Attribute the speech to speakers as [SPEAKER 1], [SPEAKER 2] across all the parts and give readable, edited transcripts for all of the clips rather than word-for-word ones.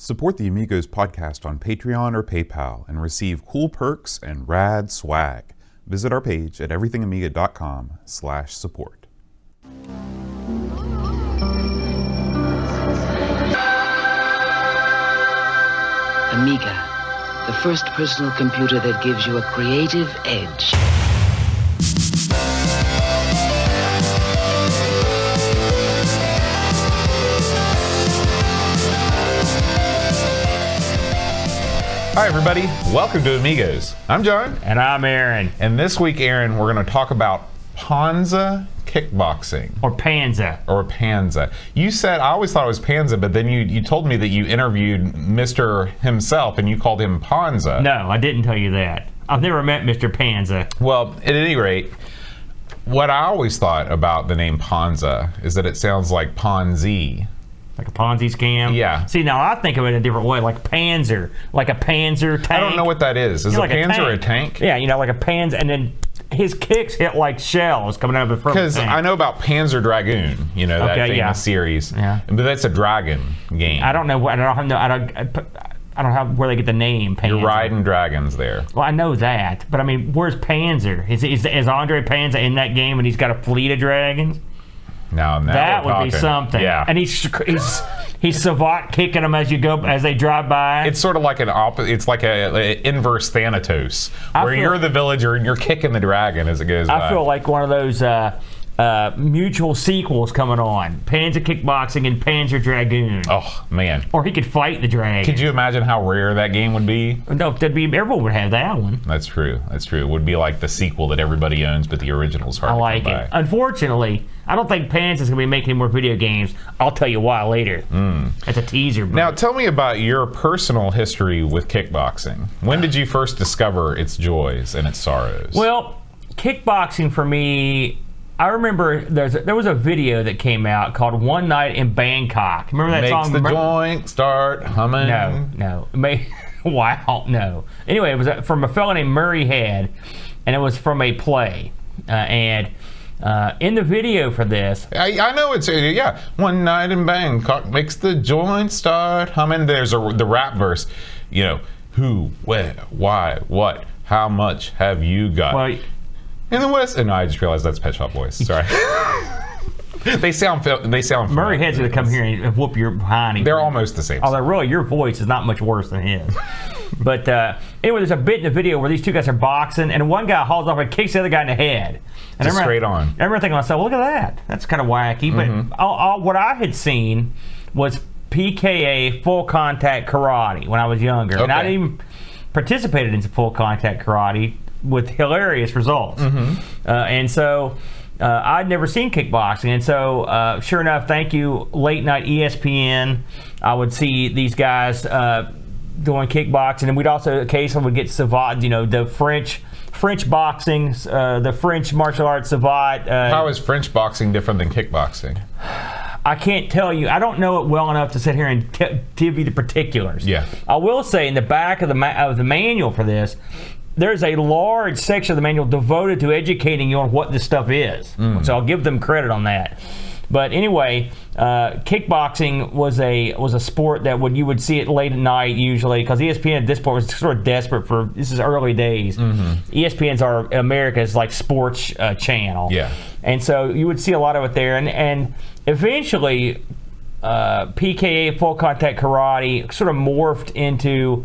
[SPEAKER 1] Support the Amigos podcast on Patreon or PayPal and receive cool perks and rad swag. Visit our page at everythingamiga.com/support.
[SPEAKER 2] Amiga, the first personal computer that gives you a creative edge.
[SPEAKER 1] Hi everybody, welcome to Amigos. I'm John.
[SPEAKER 3] And I'm Aaron.
[SPEAKER 1] And this week, Aaron, we're going to talk about Panza Kick Boxing.
[SPEAKER 3] Or Panza.
[SPEAKER 1] Or Panza. You said, I always thought it was Panza, but then you told me that you interviewed Mr. himself and you called him Panza.
[SPEAKER 3] No, I didn't tell you that. I've never met Mr. Panza.
[SPEAKER 1] Well, at any rate, what I always thought about the name Panza is that it sounds like Ponzi.
[SPEAKER 3] Like a Ponzi scam?
[SPEAKER 1] Yeah.
[SPEAKER 3] See, now I think of it in a different way, like Panzer. Like a Panzer tank.
[SPEAKER 1] I don't know what that is. Is a
[SPEAKER 3] like
[SPEAKER 1] Panzer a tank?
[SPEAKER 3] Yeah, like a Panzer, and then his kicks hit like shells coming out of the front of the tank.
[SPEAKER 1] Because I know about Panzer Dragoon, that famous series.
[SPEAKER 3] Yeah.
[SPEAKER 1] But that's a dragon game.
[SPEAKER 3] I don't know where they get the name Panzer.
[SPEAKER 1] You're riding dragons there.
[SPEAKER 3] Well, I know that, but I mean, where's Panzer? Is Andre Panza in that game and he's got a fleet of dragons?
[SPEAKER 1] Now
[SPEAKER 3] that would be something.
[SPEAKER 1] Yeah.
[SPEAKER 3] And he's savate kicking them as they drive by.
[SPEAKER 1] It's sort of like it's like a inverse Thanatos, where you're the villager and you're kicking the dragon as it goes by.
[SPEAKER 3] I feel like one of those mutual sequels coming on. Panza Kick Boxing and Panzer Dragoon.
[SPEAKER 1] Oh, man.
[SPEAKER 3] Or he could fight the dragon.
[SPEAKER 1] Could you imagine how rare that game would be?
[SPEAKER 3] No, everyone would have that one.
[SPEAKER 1] That's true. It would be like the sequel that everybody owns, but the original's hard to come by. I like it.
[SPEAKER 3] Unfortunately, I don't think Panza's going to be making any more video games. I'll tell you why later. That's a teaser.
[SPEAKER 1] Now, tell me about your personal history with kickboxing. When did you first discover its joys and its sorrows?
[SPEAKER 3] Well, kickboxing for me, I remember there was a video that came out called One Night in Bangkok. Remember that song?
[SPEAKER 1] Makes the joint start humming.
[SPEAKER 3] No. Wow, no. Anyway, it was from a fellow named Murray Head, and it was from a play. In the video for this,
[SPEAKER 1] I know it's One night in Bangkok makes the joint start humming. There's the rap verse. Who, where, why, what, how much have you got?
[SPEAKER 3] Well,
[SPEAKER 1] in the West, and I just realized that's Pet Shop Boys. Sorry. They sound.
[SPEAKER 3] Murray Head's gonna come here and whoop your behind.
[SPEAKER 1] They're almost the same.
[SPEAKER 3] Although really, your voice is not much worse than his. But anyway, there's a bit in the video where these two guys are boxing, and one guy hauls off and kicks the other guy in the head. And
[SPEAKER 1] just straight on.
[SPEAKER 3] I remember thinking to myself, well, look at that. That's kind of wacky.
[SPEAKER 1] Mm-hmm.
[SPEAKER 3] But what I had seen was PKA, full contact karate, when I was younger, and I didn't even participated in full contact karate with hilarious results.
[SPEAKER 1] Mm-hmm.
[SPEAKER 3] And so I'd never seen kickboxing, and so sure enough, thank you, late night ESPN, I would see these guys doing kickboxing, and we'd also occasionally would get savate, the French boxing, the French martial arts savate.
[SPEAKER 1] How is French boxing different than kickboxing?
[SPEAKER 3] I can't tell you. I don't know it well enough to sit here and give you the particulars.
[SPEAKER 1] Yeah.
[SPEAKER 3] I will say in the back of the manual for this, there's a large section of the manual devoted to educating you on what this stuff is. So I'll give them credit on that. But anyway, kickboxing was a sport that you would see it late at night usually, because ESPN at this point was sort of desperate for, this is early days. ESPN's America's like sports channel.
[SPEAKER 1] Yeah.
[SPEAKER 3] And so you would see a lot of it there, and eventually PKA, full contact karate, sort of morphed into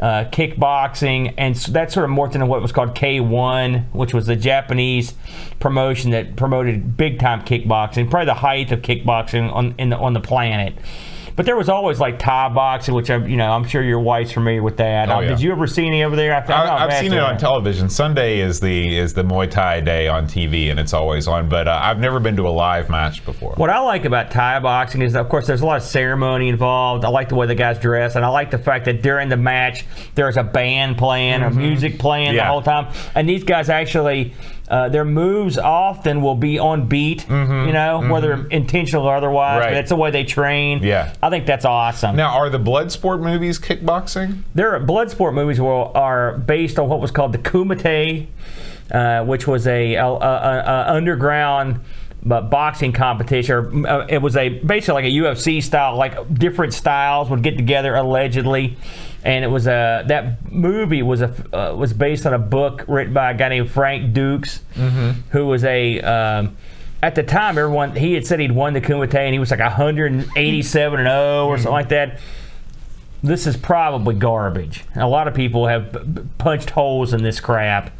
[SPEAKER 3] kickboxing, and so that sort of morphed into what was called K1, which was the Japanese promotion that promoted big time kickboxing, probably the height of kickboxing on the planet. But there was always like Thai boxing, which I'm sure your wife's familiar with that.
[SPEAKER 1] Oh, yeah.
[SPEAKER 3] Did you ever see any over there?
[SPEAKER 1] I've seen it on television. Sunday is the Muay Thai day on TV, and it's always on. But I've never been to a live match before.
[SPEAKER 3] What I like about Thai boxing is, of course, there's a lot of ceremony involved. I like the way the guys dress, and I like the fact that during the match there's a band playing or music playing the whole time. And these guys actually, their moves often will be on beat, whether intentional or otherwise.
[SPEAKER 1] Right.
[SPEAKER 3] But that's the way they train.
[SPEAKER 1] Yeah.
[SPEAKER 3] I think that's awesome.
[SPEAKER 1] Now, are the blood sport movies kickboxing?
[SPEAKER 3] Blood sport movies are based on what was called the Kumite, which was a underground boxing competition. Or, it was basically like a UFC style, like different styles would get together allegedly, and it was that movie was based on a book written by a guy named Frank Dukes, who was at the time he had said he'd won the Kumite and he was like 187-0 or something like that. This is probably garbage. A lot of people have punched holes in this crap.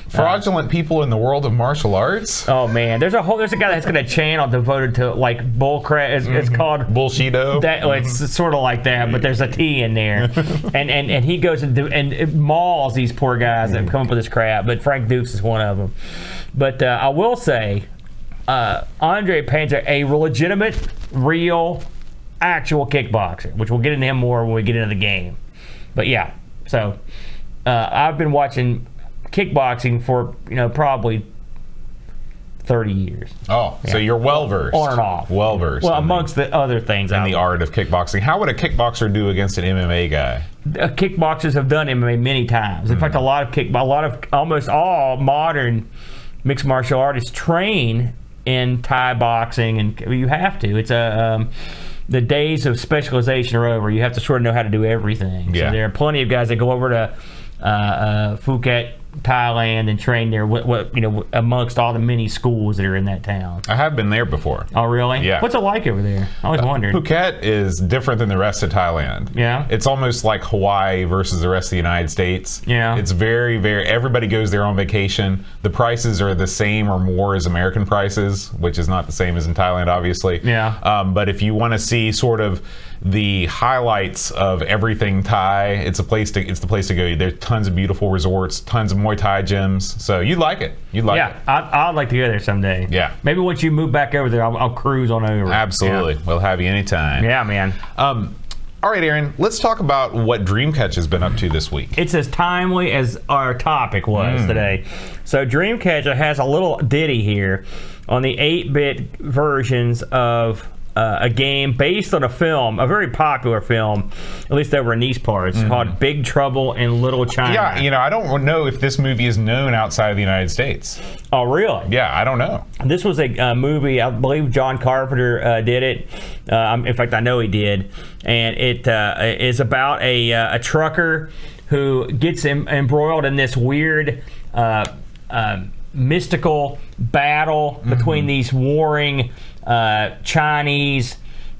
[SPEAKER 1] Fraudulent people in the world of martial arts.
[SPEAKER 3] Oh man, there's a guy that's got a channel devoted to like bull crap. It's called
[SPEAKER 1] Bullshido.
[SPEAKER 3] It's sort of like that, but there's a T in there, and he goes and it mauls these poor guys that come up with this crap. But Frank Dukes is one of them. But I will say, Andre Panza, a legitimate, real, actual kickboxer, which we'll get into him more when we get into the game. But yeah, so I've been watching kickboxing for probably 30 years.
[SPEAKER 1] Oh, yeah. So you're well versed.
[SPEAKER 3] On and off.
[SPEAKER 1] Well versed.
[SPEAKER 3] Well, amongst the other things.
[SPEAKER 1] In the art of kickboxing. How would a kickboxer do against an MMA guy?
[SPEAKER 3] Kickboxers have done MMA many times. In fact, almost all modern mixed martial artists train in Thai boxing, and you have to. It's the days of specialization are over. You have to sort of know how to do everything.
[SPEAKER 1] Yeah.
[SPEAKER 3] So there are plenty of guys that go over to Phuket, Thailand, and train there. Amongst all the many schools that are in that town.
[SPEAKER 1] I have been there before.
[SPEAKER 3] Oh, really?
[SPEAKER 1] Yeah.
[SPEAKER 3] What's it like over there? I always wondered.
[SPEAKER 1] Phuket is different than the rest of Thailand.
[SPEAKER 3] Yeah.
[SPEAKER 1] It's almost like Hawaii versus the rest of the United States.
[SPEAKER 3] Yeah.
[SPEAKER 1] It's very, very. Everybody goes there on vacation. The prices are the same or more as American prices, which is not the same as in Thailand, obviously.
[SPEAKER 3] Yeah.
[SPEAKER 1] But if you want to see sort of the highlights of everything Thai, it's the place to go. There's tons of beautiful resorts, tons of Muay Thai gyms. So you'd like it.
[SPEAKER 3] Yeah, I'd like to go there someday.
[SPEAKER 1] Yeah.
[SPEAKER 3] Maybe once you move back over there, I'll cruise on over.
[SPEAKER 1] Absolutely.
[SPEAKER 3] Yeah.
[SPEAKER 1] We'll have you anytime.
[SPEAKER 3] Yeah, man.
[SPEAKER 1] All right, Aaron, let's talk about what Dreamcatch has been up to this week.
[SPEAKER 3] It's as timely as our topic was today. So Dreamcatcher has a little ditty here on the 8-bit versions of a game based on a film, a very popular film, at least over in these parts, called Big Trouble in Little China.
[SPEAKER 1] Yeah, I don't know if this movie is known outside of the United States.
[SPEAKER 3] Oh, really?
[SPEAKER 1] Yeah, I don't know.
[SPEAKER 3] This was a movie, I believe John Carpenter did it. In fact, I know he did. And it is about a trucker who gets embroiled in this weird mystical battle between these warring Chinese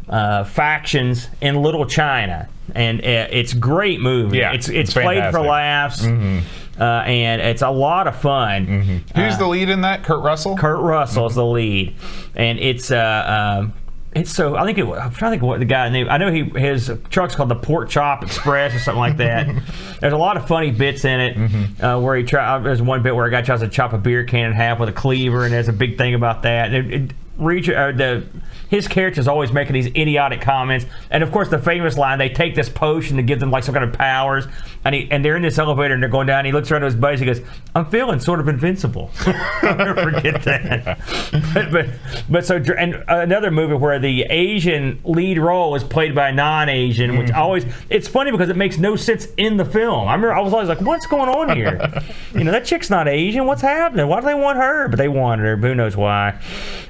[SPEAKER 3] factions in Little China, and it's a great movie.
[SPEAKER 1] Yeah,
[SPEAKER 3] it's played for laughs, and it's a lot of fun.
[SPEAKER 1] Who's the lead in that? Kurt Russell.
[SPEAKER 3] Kurt Russell is the lead, and it's so I'm trying to think of what the guy name. I know his truck's called the Pork Chop Express or something like that. There's a lot of funny bits in it where there's one bit where a guy tries to chop a beer can in half with a cleaver, and there's a big thing about that. His character's always making these idiotic comments, and of course the famous line, they take this potion to give them like some kind of powers, and they're in this elevator and they're going down, and he looks around to his buddies, he goes, "I'm feeling sort of invincible." I'll never forget that. but so, and another movie where the Asian lead role is played by a non-Asian, which it's funny because it makes no sense in the film. I remember I was always like, what's going on here? That chick's not Asian, what's happening? Why do they want her? But they wanted her, who knows why.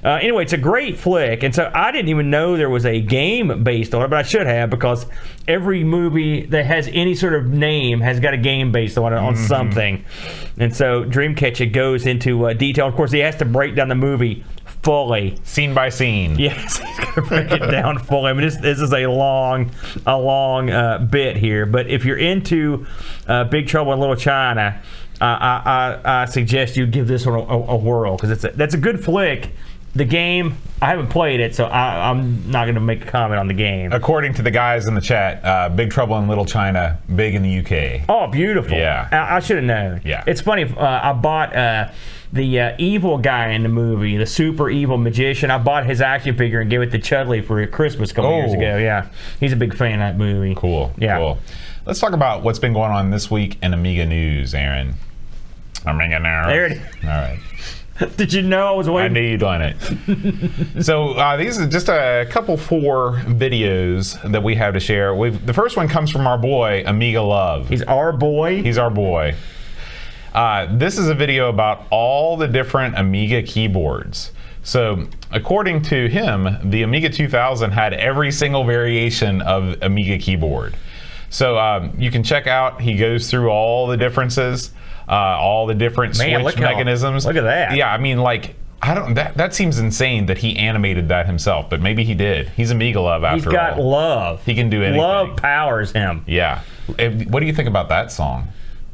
[SPEAKER 3] Anyway, it's a great flick, and so I didn't even know there was a game based on it, but I should have, because every movie that has any sort of name has got a game based on it, on something. And so Dreamcatcher goes into detail. Of course, he has to break down the movie fully,
[SPEAKER 1] scene by scene.
[SPEAKER 3] Yes, he's gonna break it down fully. I mean, this is a long bit here. But if you're into Big Trouble in Little China, I suggest you give this one a whirl, because that's a good flick. The game, I haven't played it, so I'm not going to make a comment on the game.
[SPEAKER 1] According to the guys in the chat, Big Trouble in Little China, big in the UK.
[SPEAKER 3] Oh, beautiful.
[SPEAKER 1] Yeah.
[SPEAKER 3] I should have known.
[SPEAKER 1] Yeah.
[SPEAKER 3] It's funny, I bought the evil guy in the movie, the super evil magician. I bought his action figure and gave it to Chudley for Christmas a couple years ago. Yeah. He's a big fan of that movie.
[SPEAKER 1] Cool.
[SPEAKER 3] Yeah.
[SPEAKER 1] Cool. Let's talk about what's been going on this week in Amiga news, Aaron. Amiga news.
[SPEAKER 3] There it is.
[SPEAKER 1] All right.
[SPEAKER 3] Did you know I was waiting?
[SPEAKER 1] I knew you'd on it. So these are just a couple 4 videos that we have to share. The first one comes from our boy, Amiga Love.
[SPEAKER 3] He's our boy?
[SPEAKER 1] He's our boy. This is a video about all the different Amiga keyboards. So, according to him, the Amiga 2000 had every single variation of Amiga keyboard. So, you can check out, he goes through all the differences, all the different switch mechanisms.
[SPEAKER 3] Look at that.
[SPEAKER 1] Yeah, I mean, like, that seems insane that he animated that himself, but maybe he did. He's Amiga love after all.
[SPEAKER 3] He's got love.
[SPEAKER 1] He can do anything.
[SPEAKER 3] Love powers him.
[SPEAKER 1] Yeah. What do you think about that song?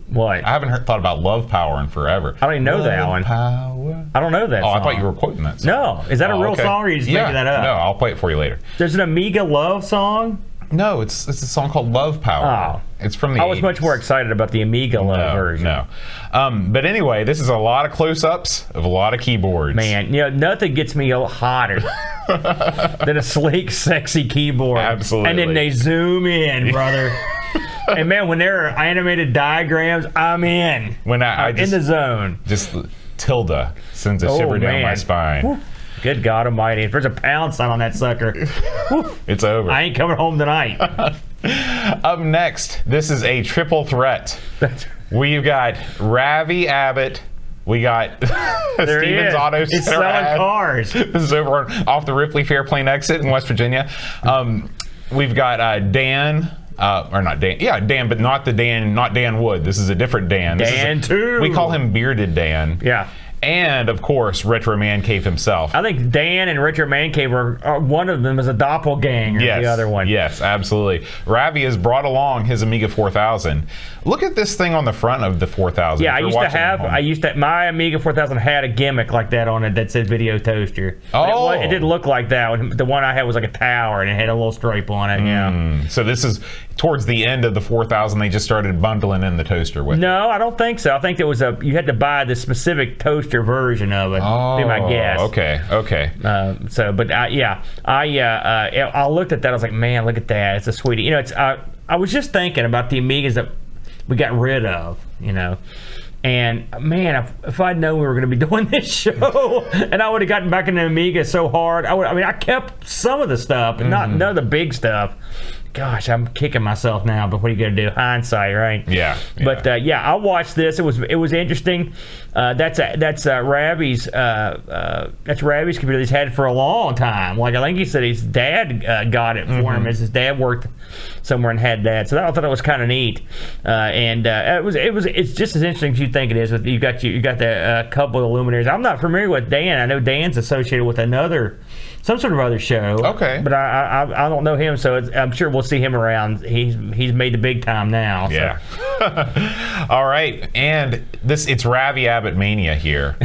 [SPEAKER 3] What?
[SPEAKER 1] I haven't thought about Love Power in forever.
[SPEAKER 3] I don't even know that one.
[SPEAKER 1] Power.
[SPEAKER 3] I don't know that song.
[SPEAKER 1] I thought you were quoting that song.
[SPEAKER 3] No. Is that a real song, or are you just making that up?
[SPEAKER 1] No, I'll play it for you later.
[SPEAKER 3] There's an Amiga love song?
[SPEAKER 1] No, it's a song called Love Power.
[SPEAKER 3] Oh.
[SPEAKER 1] It's from the 80s.
[SPEAKER 3] I was much more excited about the Amiga love version.
[SPEAKER 1] No. But anyway, this is a lot of close-ups of a lot of keyboards.
[SPEAKER 3] Man, nothing gets me hotter than a sleek, sexy keyboard.
[SPEAKER 1] Absolutely.
[SPEAKER 3] And then they zoom in, brother. And man, when there are animated diagrams, I'm in.
[SPEAKER 1] When I'm
[SPEAKER 3] in the zone.
[SPEAKER 1] Just Tilda sends a shiver down my spine.
[SPEAKER 3] Woo. Good God Almighty! If there's a pound sign on that sucker,
[SPEAKER 1] it's over.
[SPEAKER 3] I ain't coming home tonight.
[SPEAKER 1] Up next, this is a triple threat. We've got Ravi Abbott. We got Stevens Auto Center.
[SPEAKER 3] He's selling cars.
[SPEAKER 1] This is over off the Ripley Fairplane exit in West Virginia. We've got Dan. Or not Dan. Yeah, Dan, but not Dan Wood. This is a different Dan.
[SPEAKER 3] Dan too.
[SPEAKER 1] We call him Bearded Dan.
[SPEAKER 3] Yeah.
[SPEAKER 1] And, of course, Retro Man Cave himself.
[SPEAKER 3] I think Dan and Retro Man Cave are one of them is a doppelganger.
[SPEAKER 1] Yes,
[SPEAKER 3] the other one.
[SPEAKER 1] Yes, absolutely. Ravi has brought along his Amiga 4000. Look at this thing on the front of the 4000.
[SPEAKER 3] Yeah, my Amiga 4000 had a gimmick like that on it that said Video Toaster.
[SPEAKER 1] Oh.
[SPEAKER 3] It didn't look like that. The one I had was like a tower and it had a little stripe on it. Yeah.
[SPEAKER 1] So this is towards the end of the 4000. They just started bundling in the toaster with it.
[SPEAKER 3] No, I don't think so. I think it was you had to buy the specific toaster version of it.
[SPEAKER 1] Oh,
[SPEAKER 3] be my guess.
[SPEAKER 1] Okay.
[SPEAKER 3] I looked at that. I was like, man, look at that. It's a sweetie. I was just thinking about the Amigas that we got rid of. And man, if I'd known we were going to be doing this show, and I would have gotten back into Amiga so hard, I kept some of the stuff, but none of the big stuff. Gosh, I'm kicking myself now, but what are you gonna do? Hindsight, right?
[SPEAKER 1] Yeah.
[SPEAKER 3] But I watched this. It was interesting. That's Ravi's computer he's had for a long time. Like I think he said his dad got it for him, as his dad worked somewhere and had that. So I thought it was kind of neat. It's just as interesting as you think it is. You got the couple of luminaries. I'm not familiar with Dan. I know Dan's associated with some sort of other show.
[SPEAKER 1] Okay.
[SPEAKER 3] But I don't know him, so I'm sure we'll see him around. He's made the big time now. So.
[SPEAKER 1] Yeah. All right, and it's Ravi Abbott mania here.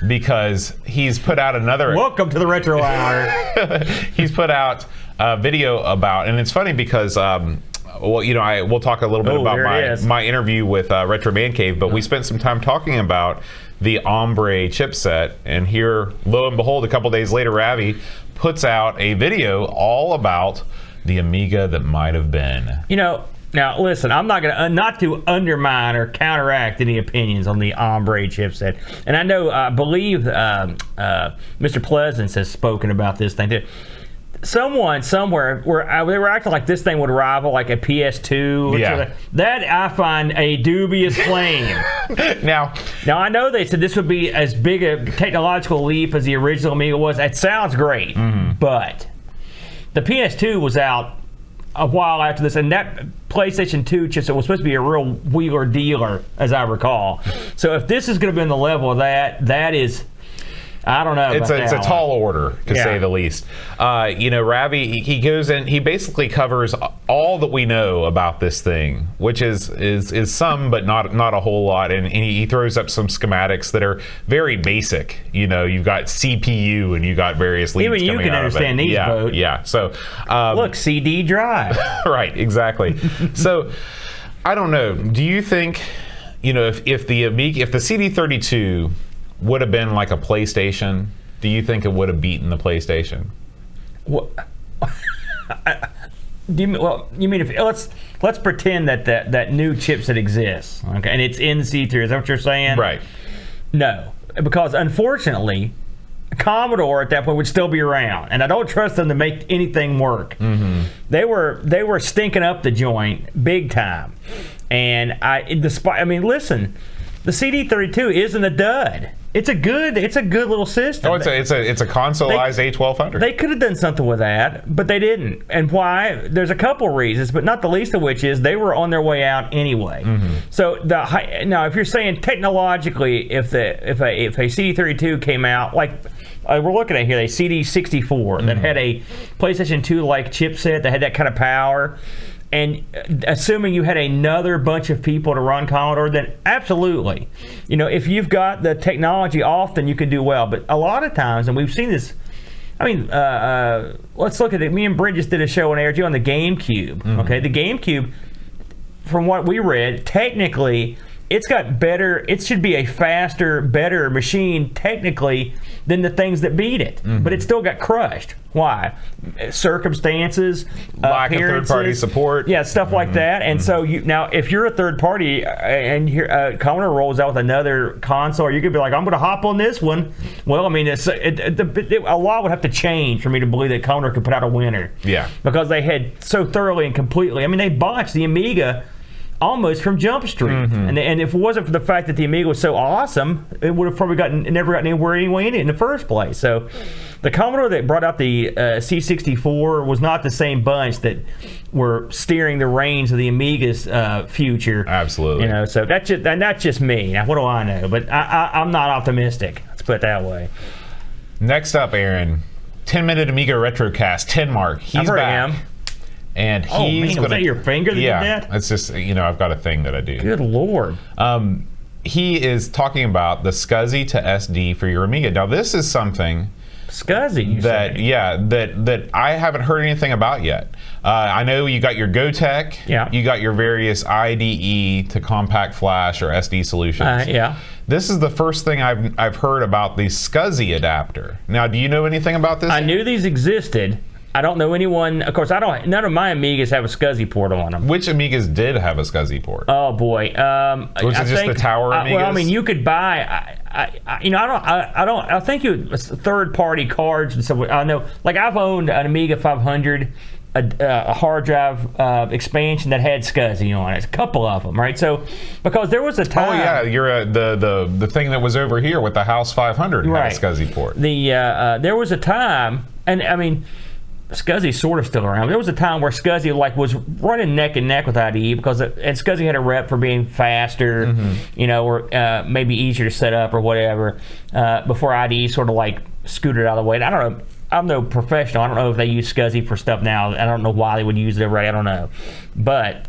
[SPEAKER 1] Because he's put out another...
[SPEAKER 3] Welcome to the Retro Hour.
[SPEAKER 1] He's put out a video about... And it's funny because... we'll talk a little bit about my interview with Retro Man Cave, but we spent some time talking about the Ombre chipset, and here, lo and behold, a couple days later, Ravi puts out a video all about the Amiga that might have been.
[SPEAKER 3] Now listen, I'm not gonna not to undermine or counteract any opinions on the Ombre chipset, and I believe Mr. Pleasance has spoken about this thing too. Someone somewhere they were acting like this thing would rival like a PS2.
[SPEAKER 1] Yeah.
[SPEAKER 3] That I find a dubious claim.
[SPEAKER 1] Now
[SPEAKER 3] I know they said this would be as big a technological leap as the original Amiga was. That sounds great, but the PS2 was out a while after this, and that PlayStation 2 chipset was supposed to be a real wheeler dealer, as I recall. So if this is going to be on the level of that is... I don't know.
[SPEAKER 1] It's a tall order, to say the least. Ravi, he goes in. He basically covers all that we know about this thing, which is some, but not a whole lot. And he throws up some schematics that are very basic. You've got CPU and you got various leads.
[SPEAKER 3] Even you can understand these, Boat.
[SPEAKER 1] Yeah. So
[SPEAKER 3] look, CD drive.
[SPEAKER 1] Right. Exactly. So I don't know. Do you think if the CD32 would have been like a PlayStation, do you think it would have beaten the PlayStation?
[SPEAKER 3] What? You mean if let's pretend that new chipset exists, okay, and it's in C3? Is that what you're saying?
[SPEAKER 1] Right.
[SPEAKER 3] No, because unfortunately, Commodore at that point would still be around, and I don't trust them to make anything work. They were stinking up the joint big time, and listen, the CD32 isn't a dud. It's a good little system.
[SPEAKER 1] Oh, it's a consoleized A1200.
[SPEAKER 3] They could have done something with that, but they didn't. And why? There's a couple reasons, but not the least of which is they were on their way out anyway. So now, if you're saying technologically, if a CD32 came out, like we're looking at here, a CD64 that had a PlayStation 2 like chipset that had that kind of power. And assuming you had another bunch of people to run Commodore, then absolutely. If you've got the technology, often you can do well. But a lot of times, and we've seen this, let's look at it. Me and Brent just did a show on ARG on the GameCube. Okay, the GameCube, from what we read, technically, it's got better, it should be a faster, better machine technically than the things that beat it. But it still got crushed. Why? Circumstances,
[SPEAKER 1] lack of third-party support.
[SPEAKER 3] Yeah, stuff like that. And so now, if you're a third party and Commodore rolls out with another console, you could be like, I'm going to hop on this one. Well, a lot would have to change for me to believe that Commodore could put out a winner.
[SPEAKER 1] Yeah.
[SPEAKER 3] Because they had so thoroughly and completely, they botched the Amiga almost from Jump Street. And if it wasn't for the fact that the Amiga was so awesome, it would have probably never gotten anywhere anyway in the first place. So the Commodore that brought out the C64 was not the same bunch that were steering the reins of the Amiga's future.
[SPEAKER 1] Absolutely.
[SPEAKER 3] So that's just me. Now, what do I know? But I'm not optimistic. Let's put it that way.
[SPEAKER 1] Next up, Aaron, 10-minute Amiga Retrocast, 10 Mark. He's back.
[SPEAKER 3] Him.
[SPEAKER 1] And he's
[SPEAKER 3] was that your finger that did that?
[SPEAKER 1] It's just, I've got a thing that I do.
[SPEAKER 3] Good Lord.
[SPEAKER 1] He is talking about the Scuzzy to SD for your Amiga. Now, this is something
[SPEAKER 3] Scuzzy,
[SPEAKER 1] that I haven't heard anything about yet. I know you got your GoTech.
[SPEAKER 3] Yeah.
[SPEAKER 1] You got your various IDE to compact flash or SD solutions.
[SPEAKER 3] Yeah.
[SPEAKER 1] This is the first thing I've heard about the Scuzzy Adapter. Now, do you know anything about this?
[SPEAKER 3] I knew these existed. I don't know anyone. Of course, none of my Amigas have a Scuzzy port on them.
[SPEAKER 1] Which Amigas did have a Scuzzy port?
[SPEAKER 3] Oh boy,
[SPEAKER 1] was it just the Tower Amigas?
[SPEAKER 3] Well, you could buy. I think third-party cards and stuff. I know, like I've owned an Amiga 500, a hard drive expansion that had Scuzzy on it. A couple of them, right? So, because there was a time.
[SPEAKER 1] Oh yeah, you're the thing that was over here with the House 500 had a Scuzzy port.
[SPEAKER 3] There was a time, and Scuzzy's sort of still around. There was a time where Scuzzy was running neck and neck with IDE and Scuzzy had a rep for being faster, or maybe easier to set up or whatever. Before IDE sort of scooted out of the way. I don't know. I'm no professional. I don't know if they use Scuzzy for stuff now. I don't know why they would use it right. I don't know, but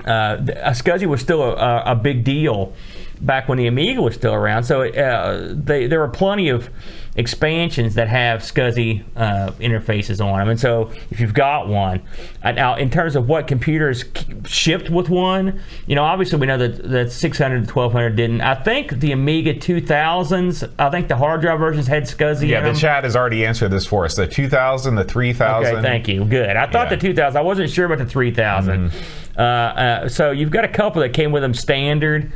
[SPEAKER 3] Scuzzy was still a big deal back when the Amiga was still around. So there were plenty of expansions that have Scuzzy interfaces on them. And so if you've got one, now in terms of what computers shipped with one, obviously we know that the 600 and 1200 didn't. I think the Amiga 2000s, I think the hard drive versions had Scuzzy in them.
[SPEAKER 1] The chat has already answered this for us. The 2000, the 3000.
[SPEAKER 3] Okay, thank you. Good. I thought the 2000. I wasn't sure about the 3000. So you've got a couple that came with them standard.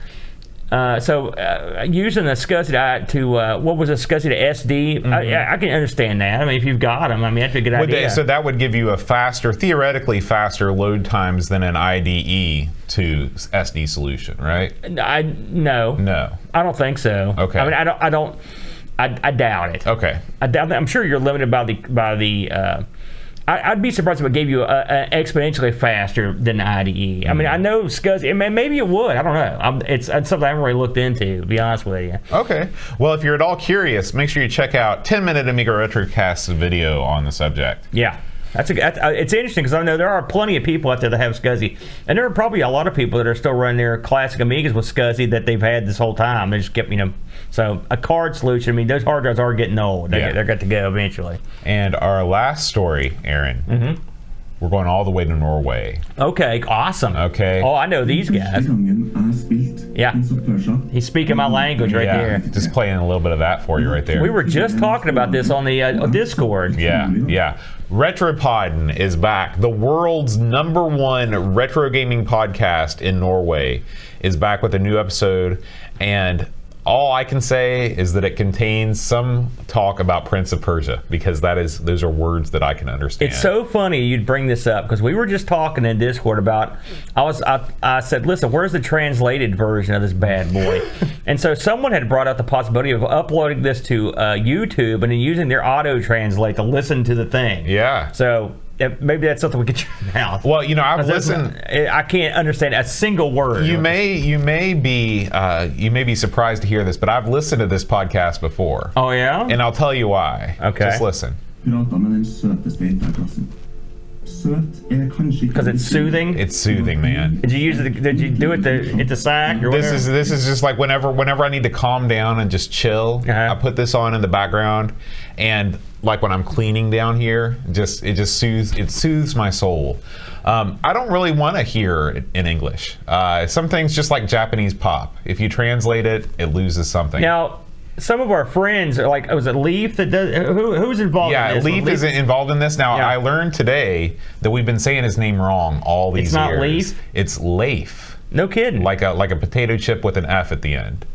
[SPEAKER 3] Using the Scuzzy to what was a Scuzzy to SD, I can understand that. If you've got them, that's a good idea.
[SPEAKER 1] So that would give you theoretically faster load times than an IDE to SD solution, right?
[SPEAKER 3] No. I don't think so.
[SPEAKER 1] Okay.
[SPEAKER 3] I doubt it.
[SPEAKER 1] Okay.
[SPEAKER 3] I'm sure you're limited by the. I'd be surprised if it gave you an exponentially faster than IDE. I know Scuzzy. Maybe it would. I don't know. It's something I haven't really looked into, to be honest with you.
[SPEAKER 1] Okay. Well, if you're at all curious, make sure you check out 10-minute Amiga Retrocast video on the subject.
[SPEAKER 3] Yeah. It's interesting because I know there are plenty of people out there that have Scuzzy, and there are probably a lot of people that are still running their classic Amigas with Scuzzy that they've had this whole time. They just kept, so a card solution. Those hard drives are getting old. They're got to go eventually.
[SPEAKER 1] And our last story, Aaron. We're going all the way to Norway.
[SPEAKER 3] Okay, awesome.
[SPEAKER 1] Okay.
[SPEAKER 3] Oh, I know these guys. Yeah. He's speaking my language right there.
[SPEAKER 1] Just playing a little bit of that for you right there.
[SPEAKER 3] We were just talking about this on the Discord.
[SPEAKER 1] Yeah. Retropodden is back. The world's #1 retro gaming podcast in Norway is back with a new episode. And all I can say is that it contains some talk about Prince of Persia, because those are words that I can understand.
[SPEAKER 3] It's so funny you'd bring this up, because we were just talking in Discord about, I said, listen, where's the translated version of this bad boy? And so someone had brought up the possibility of uploading this to YouTube and then using their auto translate to listen to the thing.
[SPEAKER 1] Yeah.
[SPEAKER 3] So maybe that's something we could try out.
[SPEAKER 1] Well, I've listened.
[SPEAKER 3] I can't understand a single word.
[SPEAKER 1] You may be surprised to hear this, but I've listened to this podcast before.
[SPEAKER 3] Oh yeah?
[SPEAKER 1] And I'll tell you why.
[SPEAKER 3] Okay.
[SPEAKER 1] Just listen.
[SPEAKER 3] Because it's soothing.
[SPEAKER 1] It's soothing, man.
[SPEAKER 3] Did you do it to hit the sack or whatever?
[SPEAKER 1] This is just like whenever I need to calm down and just chill. I put this on in the background, and like when I'm cleaning down here, it soothes my soul. I don't really want to hear it in English. Some things, just like Japanese pop, if you translate it, it loses something.
[SPEAKER 3] Now, some of our friends are like, was it Leaf that does? Who's involved in this?
[SPEAKER 1] Yeah, Leaf is involved in this. Now, I learned today that we've been saying his name wrong all these years.
[SPEAKER 3] It's not Leaf?
[SPEAKER 1] It's Leif.
[SPEAKER 3] No kidding.
[SPEAKER 1] Like a potato chip with an F at the end.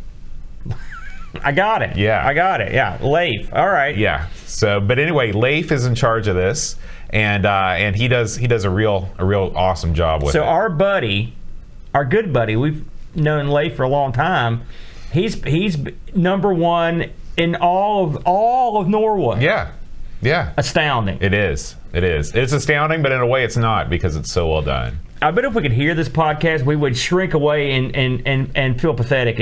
[SPEAKER 3] I got it.
[SPEAKER 1] Yeah.
[SPEAKER 3] I got it. Yeah, Leif. All right.
[SPEAKER 1] Yeah. So, but anyway, Leif is in charge of this, and he does a real awesome job with it.
[SPEAKER 3] So our good buddy, we've known Leif for a long time. He's #1 in all of Norway.
[SPEAKER 1] Yeah.
[SPEAKER 3] Astounding.
[SPEAKER 1] It is. It's astounding, but in a way, it's not, because it's so well done.
[SPEAKER 3] I bet if we could hear this podcast, we would shrink away and feel pathetic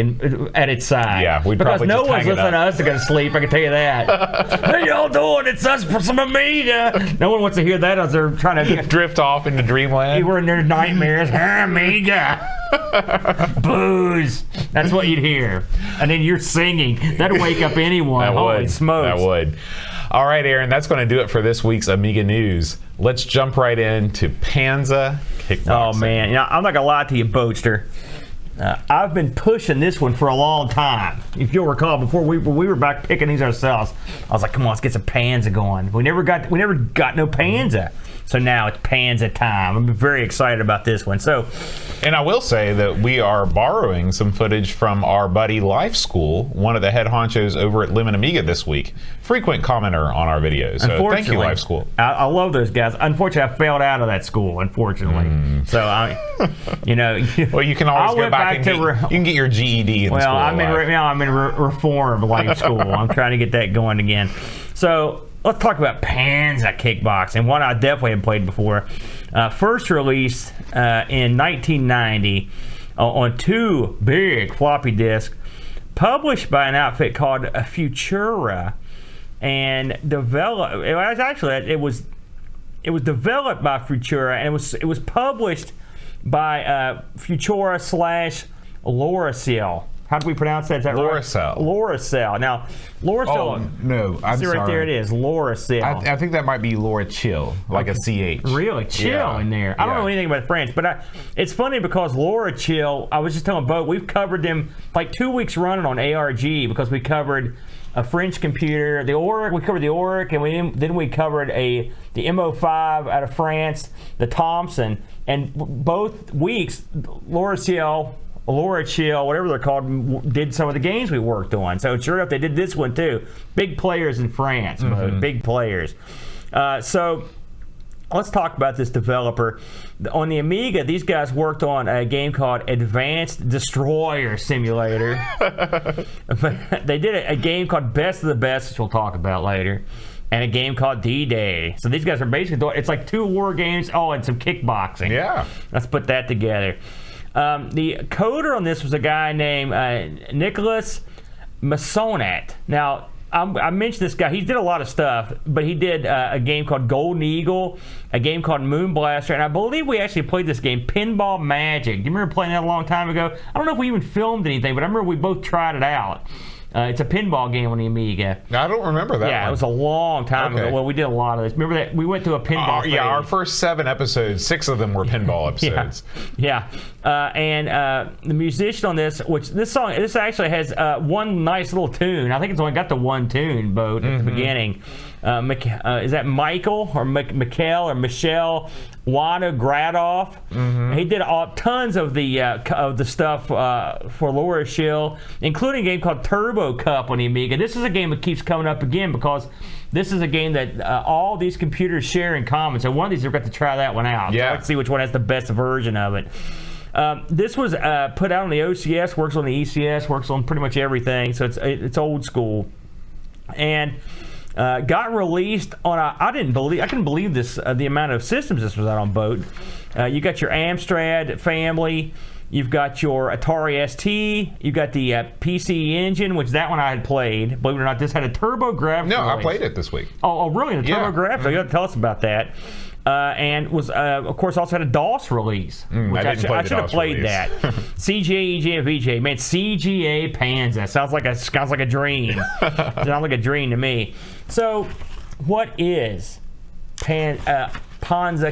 [SPEAKER 3] at its side.
[SPEAKER 1] Yeah, we'd
[SPEAKER 3] because
[SPEAKER 1] probably
[SPEAKER 3] no
[SPEAKER 1] just
[SPEAKER 3] one's
[SPEAKER 1] hang it
[SPEAKER 3] listening to us to go to sleep. I can tell you that. Hey, y'all doing? It's us for some Amiga. No one wants to hear that as they're trying to
[SPEAKER 1] drift off into dreamland.
[SPEAKER 3] We're in their nightmares. Amiga. Booze. That's what you'd hear. And then you're singing. That'd wake up anyone. Holy smokes.
[SPEAKER 1] That would. All right, Aaron, that's going to do it for this week's Amiga News. Let's jump right into Panza Kick Boxing.
[SPEAKER 3] Oh, man. I'm not going to lie to you, Boatster. I've been pushing this one for a long time. If you'll recall, before we were back picking these ourselves, I was like, come on, let's get some Panza going. We never got no Panza. So now it's Panza time. I'm very excited about this one.
[SPEAKER 1] And I will say that we are borrowing some footage from our buddy Life School, one of the head honchos over at Lemon Amiga this week. Frequent commenter on our videos. So thank you, Life School.
[SPEAKER 3] I love those guys. Unfortunately, I failed out of that school, unfortunately. So,
[SPEAKER 1] well, you can always go back and you can get your GED in the school.
[SPEAKER 3] Well, I'm in Reform Life School. I'm trying to get that going again. So, let's talk about Panza Kickboxing, one I definitely have played before. First released in 1990 on 2 big floppy disks, published by an outfit called Futura, and developed. It was developed by Futura, and it was published by Futura / Loriciel. How do we pronounce that? Is that
[SPEAKER 1] Loriciel.
[SPEAKER 3] Right? Loriciel. Now, Loriciel.
[SPEAKER 1] Oh, no, I'm
[SPEAKER 3] see
[SPEAKER 1] sorry.
[SPEAKER 3] Right there it is, Loriciel.
[SPEAKER 1] I think that might be Loriciel, like a CH.
[SPEAKER 3] Really? Chill in there. I don't know anything about French, but it's funny because Loriciel, I was just telling Bo, we've covered them like 2 weeks running on ARG because we covered a French computer, the Auric, we covered the Auric, and then we covered the MO5 out of France, the Thompson, and both weeks, Loriciel, whatever they're called, did some of the games we worked on. So sure enough, they did this one too. Big players in France, big players. So let's talk about this developer. On the Amiga, these guys worked on a game called Advanced Destroyer Simulator. They did a game called Best of the Best, which we'll talk about later, and a game called D-Day. So these guys are basically doing, it's like 2 war games, and some kickboxing.
[SPEAKER 1] Yeah.
[SPEAKER 3] Let's put that together. The coder on this was a guy named Nicholas Massonat. Now, I mentioned this guy. He did a lot of stuff, but he did a game called Golden Eagle, a game called Moon Blaster, and I believe we actually played this game, Pinball Magic. Do you remember playing that a long time ago? I don't know if we even filmed anything, but I remember we both tried it out. It's a pinball game on the Amiga.
[SPEAKER 1] I don't remember that one.
[SPEAKER 3] It was a long time ago. Well, we did a lot of this. Remember that? We went to a pinball phase.
[SPEAKER 1] Yeah, our first 7 episodes, 6 of them were pinball episodes.
[SPEAKER 3] And the musician on this, which this actually has one nice little tune. I think it's only got the one tune, Boat, at the beginning. Is that Michael or Mikhail or Michelle Wanogradov? He did tons of the stuff for Loriciel, including a game called Turbo Cup on the Amiga. This is a game that keeps coming up again because this is a game that all these computers share in common. So one of these, we've got to try that one out.
[SPEAKER 1] Yeah.
[SPEAKER 3] So let's see which one has the best version of it. This was put out on the OCS, works on the ECS, works on pretty much everything. So it's old school, and got released on I couldn't believe this the amount of systems this was out on both. You got your Amstrad family, you've got your Atari ST, you got the PC Engine, which that one I had played. Believe it or not, this had a TurboGrafx.
[SPEAKER 1] No,
[SPEAKER 3] release.
[SPEAKER 1] I played it this week.
[SPEAKER 3] Oh, really? The TurboGrafx? You got to tell us about that. And was of course also had a DOS release, which I should have played that. CGA, EGA, and VGA. Man, CGA Panza sounds like a dream. Sounds like a dream to me. So, what is Panza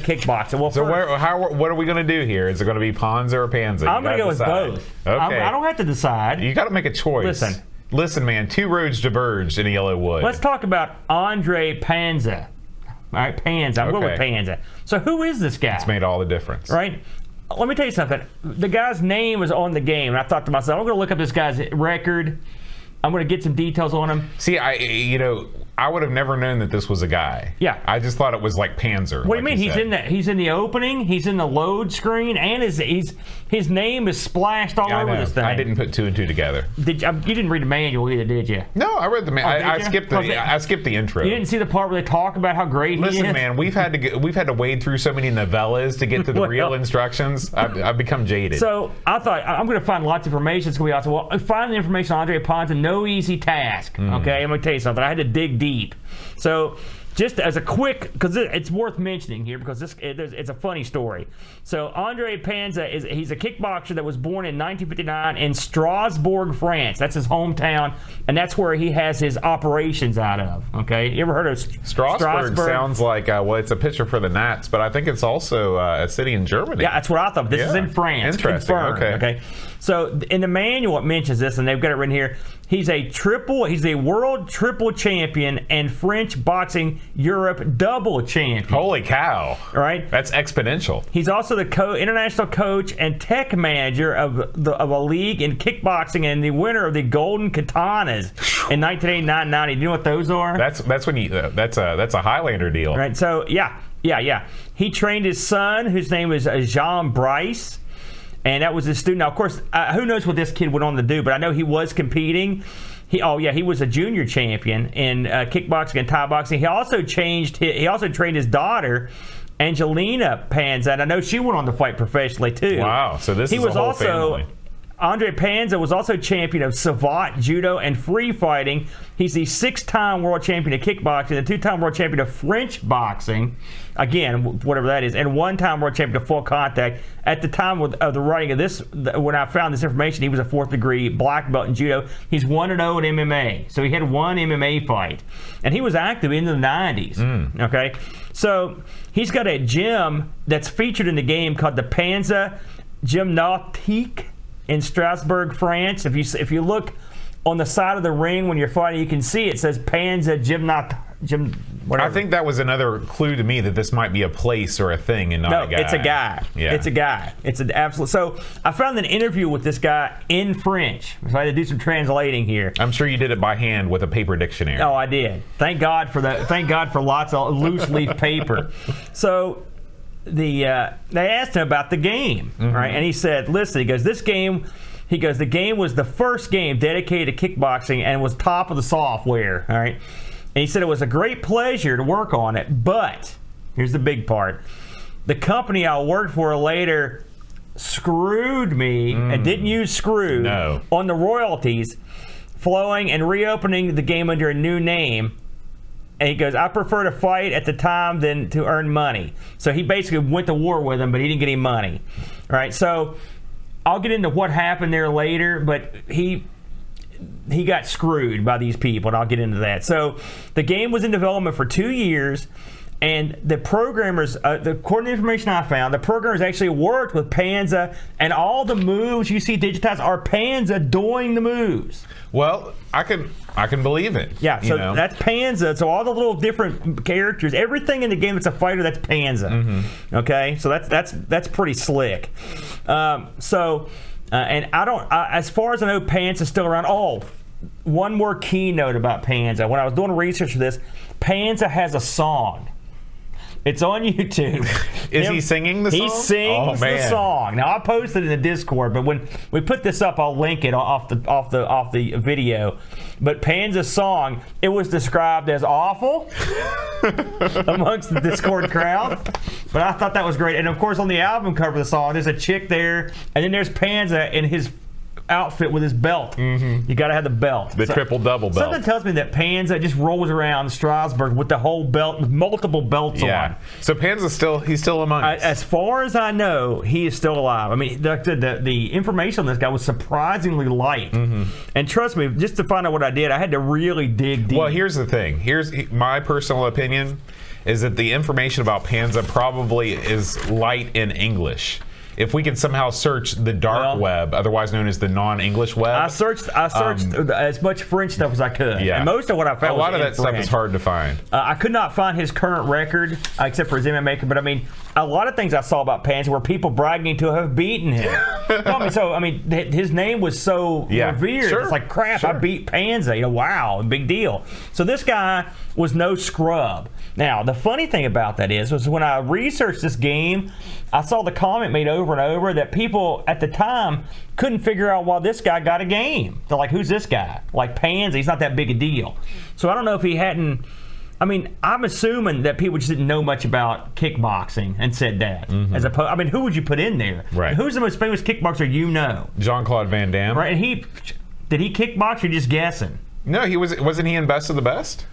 [SPEAKER 3] Kick Boxing? Well,
[SPEAKER 1] so what are we going to do here? Is it going to be Panza or Panza?
[SPEAKER 3] I'm going to go with both.
[SPEAKER 1] Okay.
[SPEAKER 3] I don't have to decide.
[SPEAKER 1] You got to make a choice. Listen, man. Two roads diverged in a yellow wood.
[SPEAKER 3] Let's talk about Andre Panza. All right, Panza. I'm going with Panza. So who is this guy?
[SPEAKER 1] It's made all the difference.
[SPEAKER 3] Right? Let me tell you something. The guy's name was on the game, and I thought to myself, I'm going to look up this guy's record. I'm going to get some details on him.
[SPEAKER 1] See, I would have never known that this was a guy.
[SPEAKER 3] Yeah.
[SPEAKER 1] I just thought it was like Panzer.
[SPEAKER 3] What do you mean? He's in the opening, he's in the load screen, and his name is splashed all over this thing.
[SPEAKER 1] I didn't put two and two together.
[SPEAKER 3] You didn't read the manual either, did you?
[SPEAKER 1] No, I read the manual. I skipped the intro.
[SPEAKER 3] You didn't see the part where they talk about how great he is?
[SPEAKER 1] Listen, man, we've had to wade through so many novellas to get to the real instructions. I've become jaded.
[SPEAKER 3] So I thought I'm going to find lots of information. It's going to be awesome. Well, finding information on Andre Panza, no easy task. Okay, I'm going to tell you something. I had to dig deep. So, just as a quick, because it's worth mentioning here, because it's a funny story. So, Andre Panza he's a kickboxer that was born in 1959 in Strasbourg, France. That's his hometown, and that's where he has his operations out of. Okay, you ever heard of
[SPEAKER 1] Strasbourg? Sounds like it's a picture for the Nats, but I think it's also a city in Germany.
[SPEAKER 3] Yeah, that's what I thought. This is in France.
[SPEAKER 1] Interesting.
[SPEAKER 3] Confirmed. Okay. So in the manual it mentions this, and they've got it written here. He's a world triple champion and French boxing Europe double champion.
[SPEAKER 1] Holy cow! Right, that's exponential.
[SPEAKER 3] He's also the international coach and tech manager of a league in kickboxing and the winner of the Golden Katanas in 1989-90. Do you know what those are?
[SPEAKER 1] That's when that's a Highlander deal.
[SPEAKER 3] Right. So yeah. He trained his son, whose name is Jean Bryce. And that was his student. Now, of course, who knows what this kid went on to do, but I know he was competing. He was a junior champion in kickboxing and Thai boxing. He also trained his daughter, Angelina Panza, and I know she went on to fight professionally too.
[SPEAKER 1] Wow! So this is a whole family.
[SPEAKER 3] Andre Panza was also champion of Savate, Judo, and Free Fighting. He's the 6-time world champion of kickboxing, the 2-time world champion of French boxing, again, whatever that is, and 1-time world champion of full contact. At the time of the writing of this, when I found this information, he was a 4th-degree black belt in Judo. He's 1-0 in MMA, so he had one MMA fight. And he was active into the 90s, okay? So he's got a gym that's featured in the game called the Panza Gymnastique in Strasbourg, France. If you look on the side of the ring when you're fighting, you can see it says Panza whatever.
[SPEAKER 1] I think that was another clue to me that this might be a place or a thing and not a guy.
[SPEAKER 3] No, it's a guy.
[SPEAKER 1] Yeah.
[SPEAKER 3] It's a guy. It's an absolute. So I found an interview with this guy in French. So I had to do some translating here.
[SPEAKER 1] I'm sure you did it by hand with a paper dictionary.
[SPEAKER 3] Oh, I did. Thank God for that. Thank God for lots of loose leaf paper. So they asked him about the game, right? And he said, "Listen," he goes, "the game was the first game dedicated to kickboxing and was top of the software, all right?" And he said it was a great pleasure to work on it, but here's the big part: the company I worked for later screwed me and didn't use screwed on the royalties flowing and reopening the game under a new name. And he goes, "I prefer to fight at the time than to earn money." So he basically went to war with him, but he didn't get any money. All right, so I'll get into what happened there later, but he got screwed by these people, and I'll get into that. So the game was in development for 2 years. And the programmers, according to the information I found, the programmers actually worked with Panza, and all the moves you see digitized are Panza doing the moves.
[SPEAKER 1] Well, I can believe it.
[SPEAKER 3] Yeah, so that's Panza. So all the little different characters, everything in the game that's a fighter, that's Panza. Okay, so that's pretty slick. And as far as I know, Panza's still around. Oh, one more keynote about Panza. When I was doing research for this, Panza has a song. It's on YouTube.
[SPEAKER 1] Is he singing the song?
[SPEAKER 3] He sings the song. Now I posted it in the Discord, but when we put this up, I'll link it off the video. But Panza's song, it was described as awful amongst the Discord crowd. But I thought that was great. And of course, on the album cover of the song, there's a chick there, and then there's Panza in his outfit with his belt. You got to have the belt.
[SPEAKER 1] The triple-double belt.
[SPEAKER 3] Something tells me that Panza just rolls around Strasbourg with the whole belt, with multiple belts on.
[SPEAKER 1] So Panza's still among us.
[SPEAKER 3] As far as I know, he is still alive. I mean, the information on this guy was surprisingly light. And trust me, just to find out what I did, I had to really dig deep.
[SPEAKER 1] Well, here's the thing. Here's my personal opinion, is that the information about Panza probably is light in English. If we can somehow search the dark web, otherwise known as the non-English web.
[SPEAKER 3] I searched as much French stuff as I could.
[SPEAKER 1] Yeah.
[SPEAKER 3] And most of what I found was
[SPEAKER 1] a lot of that
[SPEAKER 3] French.
[SPEAKER 1] stuff is hard to find.
[SPEAKER 3] I could not find his current record, except for his MMA maker. But I mean, a lot of things I saw about Panza were people bragging to have beaten him. His name was so revered.
[SPEAKER 1] Sure.
[SPEAKER 3] It's like, crap, I beat Panza. Wow, big deal. So this guy was no scrub. Now, the funny thing about that was when I researched this game, I saw the comment made over and over that people at the time couldn't figure out why this guy got a game. They're like, who's this guy? Like Panza, he's not that big a deal. So I don't know if he hadn't. I mean, I'm assuming that people just didn't know much about kickboxing and said that. As opposed, I mean, who would you put in there?
[SPEAKER 1] Right.
[SPEAKER 3] Who's the most famous kickboxer you know?
[SPEAKER 1] Jean-Claude Van Damme.
[SPEAKER 3] Right. And did he kickbox or just guessing?
[SPEAKER 1] No, wasn't he in Best of the Best?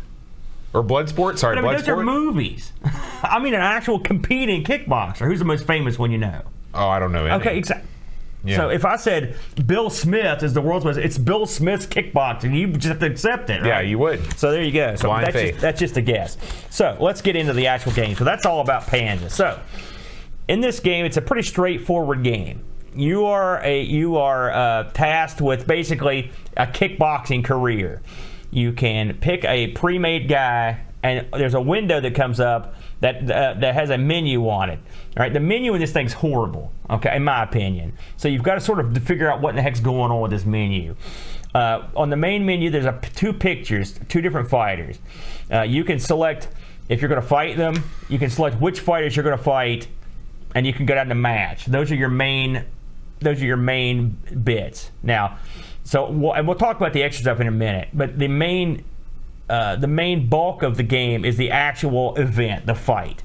[SPEAKER 1] Or Bloodsport? Sorry,
[SPEAKER 3] but
[SPEAKER 1] Bloodsport?
[SPEAKER 3] Those are movies. I mean, an actual competing kickboxer. Who's the most famous one you know?
[SPEAKER 1] Oh, I don't know any.
[SPEAKER 3] Okay, exactly.
[SPEAKER 1] Yeah.
[SPEAKER 3] So if I said Bill Smith is the world's most, it's Bill Smith's kickboxing. You just have to accept it, right?
[SPEAKER 1] Yeah, you would.
[SPEAKER 3] So there you go. So
[SPEAKER 1] Blind faith.
[SPEAKER 3] That's just a guess. So let's get into the actual game. So that's all about Panza. So in this game, it's a pretty straightforward game. You are tasked with basically a kickboxing career. You can pick a pre-made guy, and there's a window that comes up that has a menu on it. All right, the menu in this thing's horrible, okay, in my opinion. So you've got to sort of figure out what the heck's going on with this menu. On the main menu, there's two pictures, two different fighters. You can select if you're going to fight them. You can select which fighters you're going to fight, and you can go down to match. Those are your main bits. Now, we'll talk about the extra stuff in a minute, but the main bulk of the game is the actual event, the fight.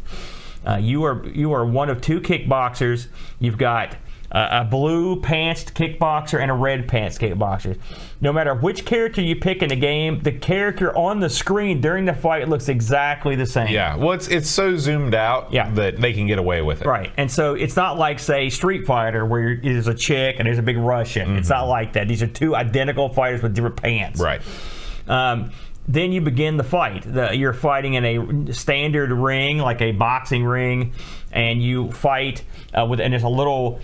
[SPEAKER 3] You are one of two kickboxers. You've got a blue pantsed kickboxer and a red pantsed kickboxer. No matter which character you pick in the game, the character on the screen during the fight looks exactly the same.
[SPEAKER 1] Yeah, well, it's so zoomed out that they can get away with it.
[SPEAKER 3] Right, and so it's not like, say, Street Fighter, where there's a chick and there's a big Russian. It's not like that. These are two identical fighters with different pants.
[SPEAKER 1] Right.
[SPEAKER 3] Then you begin the fight. You're fighting in a standard ring, like a boxing ring, and you fight and there's a little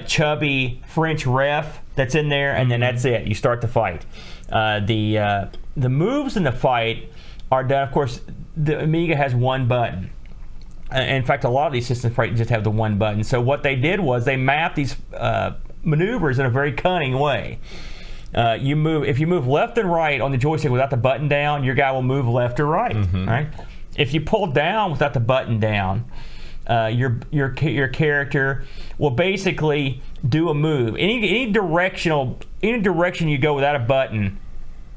[SPEAKER 3] chubby French ref that's in there, and then that's it. You start the fight. The moves in the fight are done. Of course, the Amiga has one button. In fact, a lot of these systems just have the one button. So what they did was they mapped these maneuvers in a very cunning way. If you move left and right on the joystick without the button down, your guy will move left or right. Right? If you pull down without the button down, your character will basically do a move. Any direction you go without a button,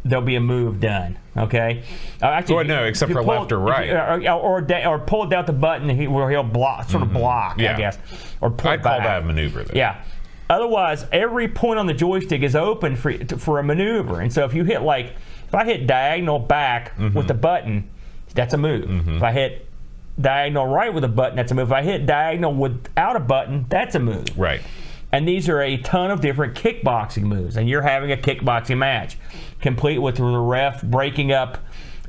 [SPEAKER 3] there'll be a move done. Okay.
[SPEAKER 1] Actually, no, except for left or right,
[SPEAKER 3] or pull down the button where he'll block, sort of block, I guess, or pull
[SPEAKER 1] I'd call that a maneuver. Though.
[SPEAKER 3] Yeah. Otherwise, every point on the joystick is open for a maneuver. And so if I hit diagonal back with the button, that's a move. If I hit diagonal right with a button, that's a move. If I hit diagonal without a button, that's a move.
[SPEAKER 1] Right.
[SPEAKER 3] And these are a ton of different kickboxing moves. And you're having a kickboxing match, complete with the ref breaking up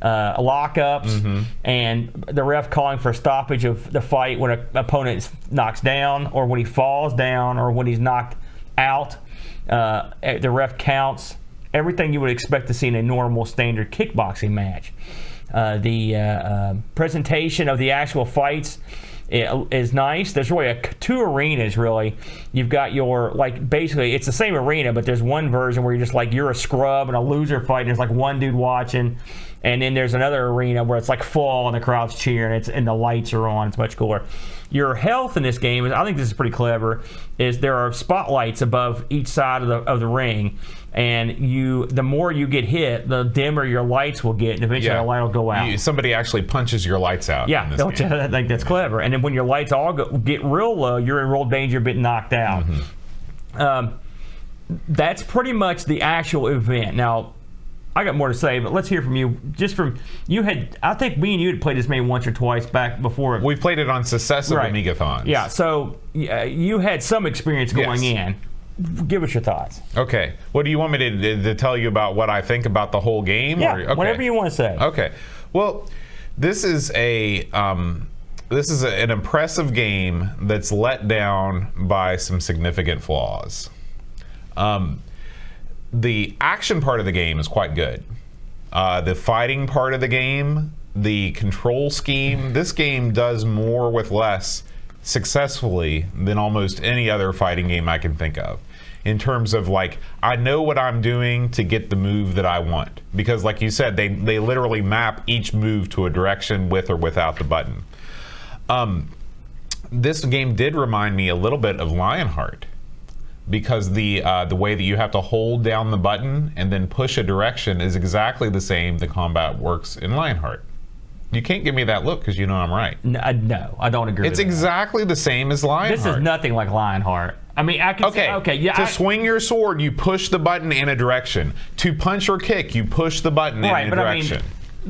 [SPEAKER 3] lockups, and the ref calling for a stoppage of the fight when an opponent knocks down, or when he falls down, or when he's knocked out. The ref counts. Everything you would expect to see in a normal standard kickboxing match. The presentation of the actual fights is nice. There's really two arenas, really. You've got your, like, basically it's the same arena, but there's one version where you're just like, you're a scrub and a loser fight, and there's like one dude watching, and then there's another arena where it's like full and the crowd's cheering, and the lights are on. It's much cooler. Your health in this game, I think this is pretty clever, is there are spotlights above each side of the ring, and the more you get hit, the dimmer your lights will get, and eventually the light will go out.
[SPEAKER 1] Somebody actually punches your lights out.
[SPEAKER 3] Yeah, I think that's clever. And then when your lights all get real low, you're in real danger of getting knocked out. That's pretty much the actual event. Now, I got more to say, but let's hear from you. I think me and you had played this maybe once or twice back before.
[SPEAKER 1] We've played it on successive Amigathons.
[SPEAKER 3] Yeah, so you had some experience going in. Give us your thoughts.
[SPEAKER 1] Okay. What do you want me to tell you about what I think about the whole game?
[SPEAKER 3] Yeah, okay. Whatever you want to say.
[SPEAKER 1] Okay. Well, this is an impressive game that's let down by some significant flaws. The action part of the game is quite good. The fighting part of the game, the control scheme, this game does more with less successfully than almost any other fighting game I can think of. In terms of, like, I know what I'm doing to get the move that I want. Because, like you said, they literally map each move to a direction with or without the button. This game did remind me a little bit of Lionheart, because the way that you have to hold down the button and then push a direction is exactly the same the combat works in Lionheart. You can't give me that look because you know I'm right.
[SPEAKER 3] No, I don't agree with that.
[SPEAKER 1] It's exactly the same as Lionheart.
[SPEAKER 3] This is nothing like Lionheart. I mean, I can say, okay, yeah.
[SPEAKER 1] To swing your sword, you push the button in a direction. To punch or kick, you push the button in a direction.
[SPEAKER 3] I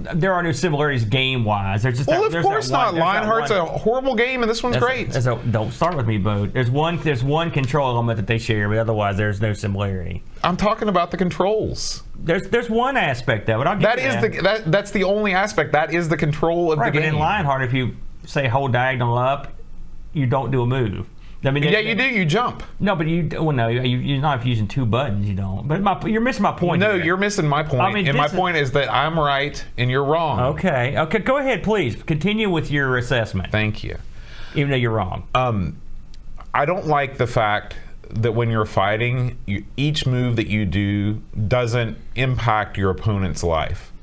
[SPEAKER 3] mean, there are no similarities game-wise. There's just
[SPEAKER 1] of course not. Lionheart's a horrible game, and this one's great.
[SPEAKER 3] Don't start with me, Bo. There's one control element that they share, but otherwise there's no similarity.
[SPEAKER 1] I'm talking about the controls.
[SPEAKER 3] There's one aspect of it.
[SPEAKER 1] That's the only aspect. That is the control of the game.
[SPEAKER 3] But in Lionheart, if you say hold diagonal up, you don't do a move. I mean,
[SPEAKER 1] you do. You jump.
[SPEAKER 3] No, but you're not using two buttons. You don't. But you're missing my point.
[SPEAKER 1] No, you're missing my point. I mean, my point is that I'm right and you're wrong.
[SPEAKER 3] Okay. Go ahead, please. Continue with your assessment.
[SPEAKER 1] Thank you.
[SPEAKER 3] Even though you're wrong.
[SPEAKER 1] I don't like the fact that when you're fighting, each move that you do doesn't impact your opponent's life.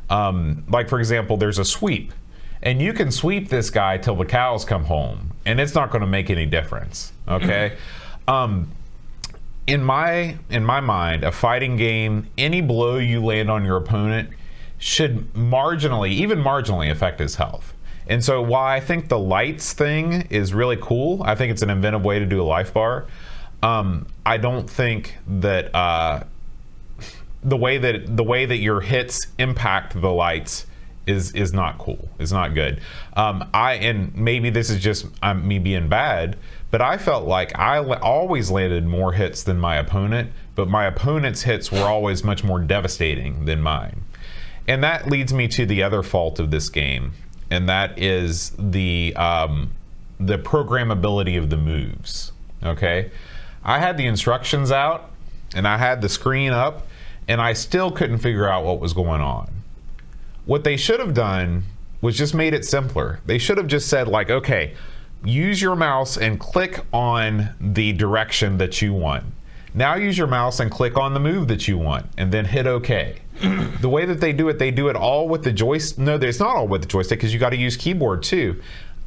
[SPEAKER 1] Like, for example, there's a sweep. And you can sweep this guy till the cows come home, and it's not going to make any difference. Okay, in my mind, a fighting game, any blow you land on your opponent should even marginally affect his health. And so, while I think the lights thing is really cool, I think it's an inventive way to do a life bar. I don't think that the way that your hits impact the lights is not cool. It's not good. And maybe this is just me being bad, but I felt like I always landed more hits than my opponent, but my opponent's hits were always much more devastating than mine. And that leads me to the other fault of this game, and that is the programmability of the moves. Okay, I had the instructions out, and I had the screen up, and I still couldn't figure out what was going on. What they should have done was just made it simpler. They should have just said, like, okay, use your mouse and click on the direction that you want. Now use your mouse and click on the move that you want, and then hit OK. The way that they do it all with the joystick. No, it's not all with the joystick, because you got to use keyboard too.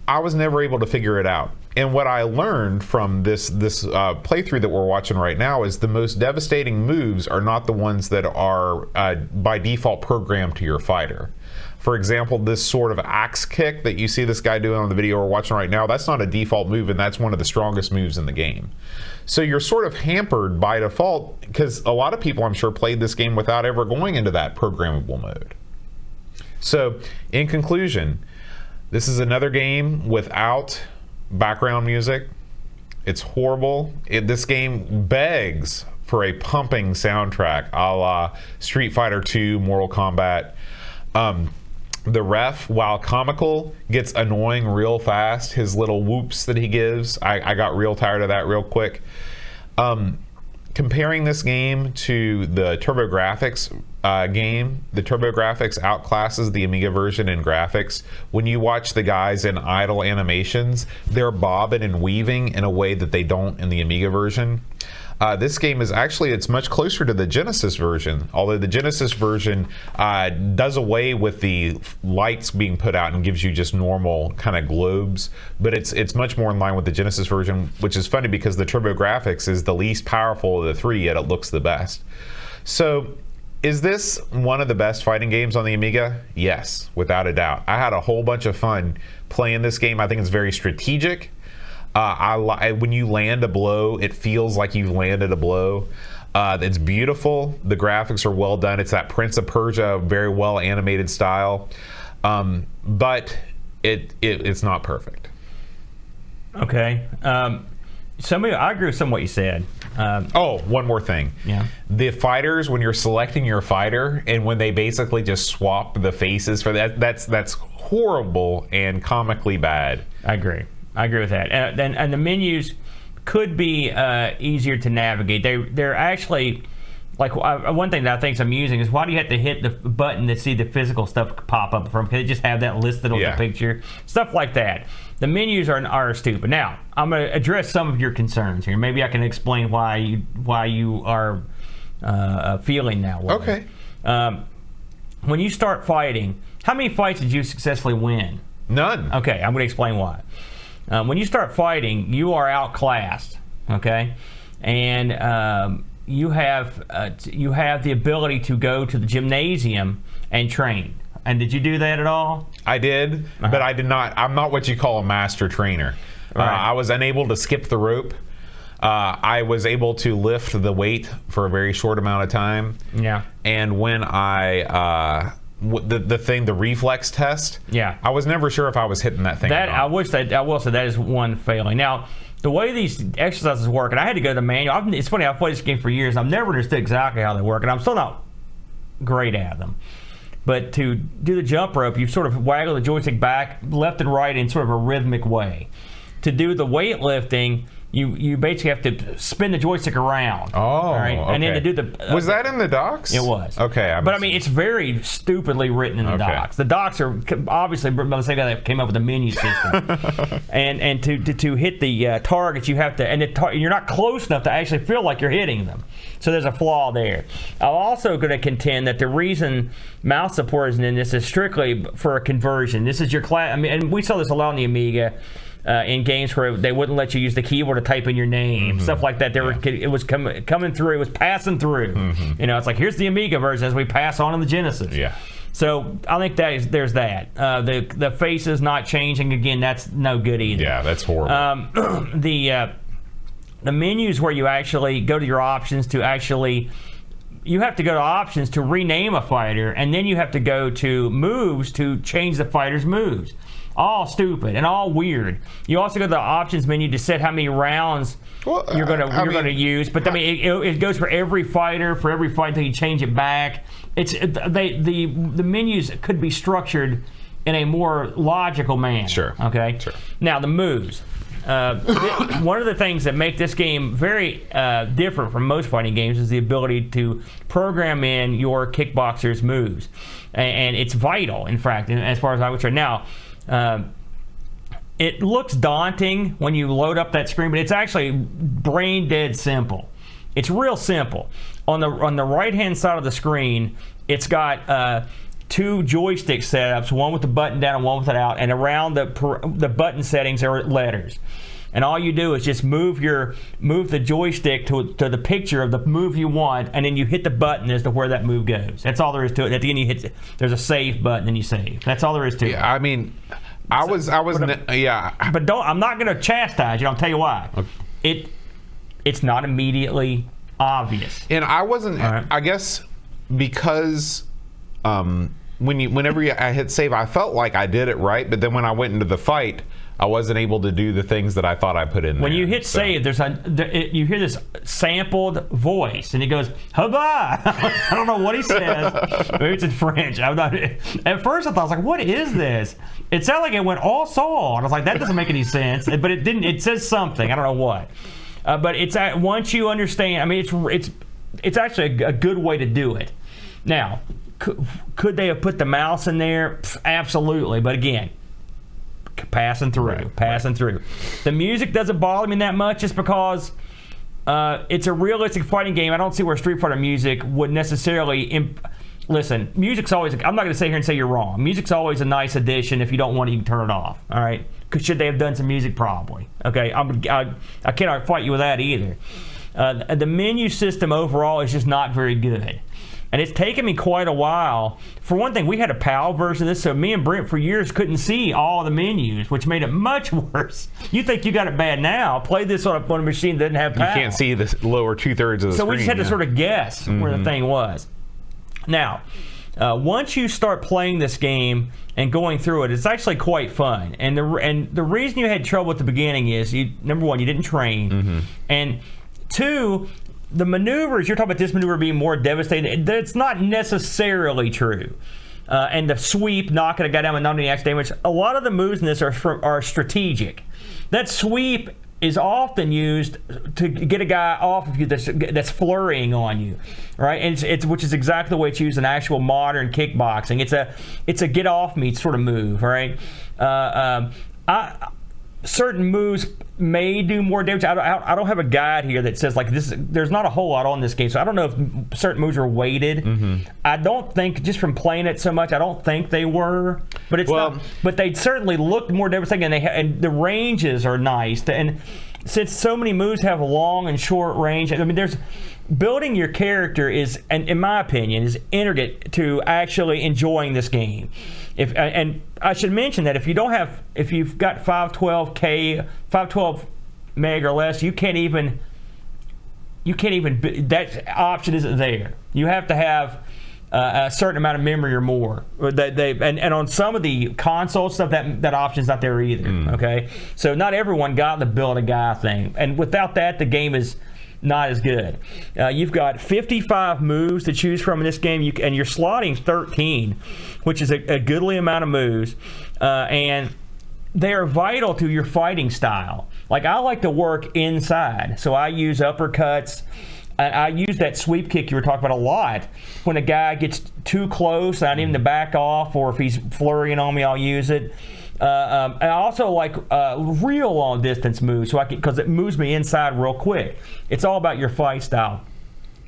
[SPEAKER 1] I was never able to figure it out. And what I learned from this playthrough that we're watching right now is the most devastating moves are not the ones that are by default programmed to your fighter. For example, this sort of axe kick that you see this guy doing on the video we're watching right now, that's not a default move, and that's one of the strongest moves in the game. So you're sort of hampered by default, because a lot of people, I'm sure, played this game without ever going into that programmable mode. So, in conclusion, this is another game without background music. It's horrible. This game begs for a pumping soundtrack, a la Street Fighter II, Mortal Kombat. The ref, while comical, gets annoying real fast. His little whoops that he gives, I got real tired of that real quick. Comparing this game to the TurboGrafx game, the TurboGrafx outclasses the Amiga version in graphics. When you watch the guys in idle animations, they're bobbing and weaving in a way that they don't in the Amiga version. This game is actually, it's much closer to the Genesis version, although the Genesis version does away with the lights being put out and gives you just normal kind of globes, but it's much more in line with the Genesis version, which is funny because the TurboGrafx is the least powerful of the three, yet it looks the best. So, is this one of the best fighting games on the Amiga? Yes, without a doubt. I had a whole bunch of fun playing this game. I think it's very strategic. When you land a blow, it feels like you've landed a blow. It's beautiful. The graphics are well done. It's that Prince of Persia, very well animated style, but it's not perfect.
[SPEAKER 3] Okay. I agree with some of what you said.
[SPEAKER 1] One more thing.
[SPEAKER 3] Yeah.
[SPEAKER 1] The fighters, when you're selecting your fighter, and when they basically just swap the faces for that's horrible and comically bad.
[SPEAKER 3] I agree with that. And the menus could be easier to navigate. They're actually, like, one thing that I think is amusing is why do you have to hit the button to see the physical stuff pop up from? Can they just have that listed on the picture? Stuff like that. The menus are stupid. Now, I'm going to address some of your concerns here. Maybe I can explain why you are feeling that way.
[SPEAKER 1] Okay.
[SPEAKER 3] When you start fighting, how many fights did you successfully win?
[SPEAKER 1] None.
[SPEAKER 3] Okay, I'm going to explain why. When you start fighting, you are outclassed, okay, and you have the ability to go to the gymnasium and train. And did you do that at all?
[SPEAKER 1] I did, but I did not. I'm not what you call a master trainer.
[SPEAKER 3] Right.
[SPEAKER 1] I was unable to skip the rope. I was able to lift the weight for a very short amount of time.
[SPEAKER 3] Yeah.
[SPEAKER 1] And when the reflex test.
[SPEAKER 3] Yeah.
[SPEAKER 1] I was never sure if I was hitting that thing.
[SPEAKER 3] I will say that is one failing. Now, the way these exercises work, and I had to go to the manual. It's funny, I've played this game for years. I've never understood exactly how they work, and I'm still not great at them. But to do the jump rope, you sort of waggle the joystick back, left and right in sort of a rhythmic way. To do the weightlifting, you basically have to spin the joystick around.
[SPEAKER 1] Oh,
[SPEAKER 3] right?
[SPEAKER 1] Okay.
[SPEAKER 3] And then to do the...
[SPEAKER 1] was that in the docs?
[SPEAKER 3] It was.
[SPEAKER 1] Okay.
[SPEAKER 3] But I mean, it's very stupidly written in the docs. The docs are obviously by the same guy that came up with the menu system. and to hit the targets, you have to... And you're not close enough to actually feel like you're hitting them. So there's a flaw there. I'm also going to contend that the reason mouse support isn't in this is strictly for a conversion. This is your class... I mean, and we saw this a lot on the Amiga. In games where they wouldn't let you use the keyboard to type in your name, stuff like that. It was coming through, it was passing through. You know, it's like, here's the Amiga version as we pass on in the Genesis.
[SPEAKER 1] Yeah.
[SPEAKER 3] So I think there's that. The faces not changing again. That's no good either.
[SPEAKER 1] Yeah, that's horrible.
[SPEAKER 3] The menus where you actually go to your options to actually. You have to go to options to rename a fighter, and then you have to go to moves to change the fighter's moves. All stupid and all weird. You also go to the options menu to set how many rounds you're going to use. But I mean, it goes for every fighter. For every fight, until you change it back. The menus could be structured in a more logical manner.
[SPEAKER 1] Sure.
[SPEAKER 3] Okay.
[SPEAKER 1] Sure.
[SPEAKER 3] Now the moves. One of the things that make this game very different from most fighting games is the ability to program in your kickboxer's moves, and it's vital, in fact, as far as I would say. Now, it looks daunting when you load up that screen, but it's actually brain dead simple. It's real simple. On the right hand side of the screen, it's got two joystick setups, one with the button down and one with it out, and around the button settings are letters. And all you do is just move the joystick to the picture of the move you want, and then you hit the button as to where that move goes. That's all there is to it. At the end, there's a save button, and you save. That's all there is to it.
[SPEAKER 1] Yeah, I mean,
[SPEAKER 3] But I'm not going to chastise you. I'll tell you why. Okay. It's not immediately obvious.
[SPEAKER 1] And I wasn't.
[SPEAKER 3] Right.
[SPEAKER 1] I guess because whenever I hit save, I felt like I did it right. But then when I went into the fight, I wasn't able to do the things that I thought I put in there.
[SPEAKER 3] When you hit save, you hear this sampled voice, and it goes, "Hubba!" I don't know what he says. Maybe it's in French. At first, I thought, I was like, "What is this?" It sounded like it went all saw, and I was like, "That doesn't make any sense." But it didn't. It says something. I don't know what. But it's once you understand. I mean, it's actually a good way to do it. Now, could they have put the mouse in there? Absolutely. But again, passing through. The music doesn't bother me that much just because it's a realistic fighting game. I don't see where Street Fighter music would necessarily... Listen, music's always... I'm not going to sit here and say you're wrong. Music's always a nice addition. If you don't want it, you can turn it off. All right? Because should they have done some music? Probably. Okay? I cannot fight you with that either. The menu system overall is just not very good. And it's taken me quite a while. For one thing, we had a PAL version of this, so me and Brent for years couldn't see all the menus, which made it much worse. You think you got it bad now. Play this on a machine that didn't have PAL.
[SPEAKER 1] You can't see the lower 2/3 of the screen.
[SPEAKER 3] So we just had to sort of guess where the thing was. Now, once you start playing this game and going through it, it's actually quite fun. And the reason you had trouble at the beginning is, number one, you didn't train. And two, the maneuvers, you're talking about this maneuver being more devastating. That's not necessarily true. And the sweep, knocking a guy down with not any X damage, a lot of the moves in this are strategic. That sweep is often used to get a guy off of you that's flurrying on you, right? And it's which is exactly the way it's used in actual modern kickboxing. It's a get off me sort of move, right? Certain moves may do more damage. I don't have a guide here that says like this. There's not a whole lot on this game, so I don't know if certain moves are weighted. I don't think, just from playing it so much, I don't think they were. But But they certainly looked more devastating, and the ranges are nice. And since so many moves have long and short range, I mean, building your character is, and in my opinion, is intricate to actually enjoying this game. And I should mention that if you've got 512 meg or less, you can't even that option isn't there. You have to have a certain amount of memory or more. And on some of the console stuff, that option's not there either. Okay, so not everyone got the build a guy thing, and without that, the game is not as good. You've got 55 moves to choose from in this game, and you're slotting 13, which is a goodly amount of moves, and they are vital to your fighting style. Like, I like to work inside, so I use uppercuts. I use that sweep kick you were talking about a lot. When a guy gets too close, I need him to back off, or if he's flurrying on me, I'll use it. I also like real long distance moves, because it moves me inside real quick. It's all about your fight style.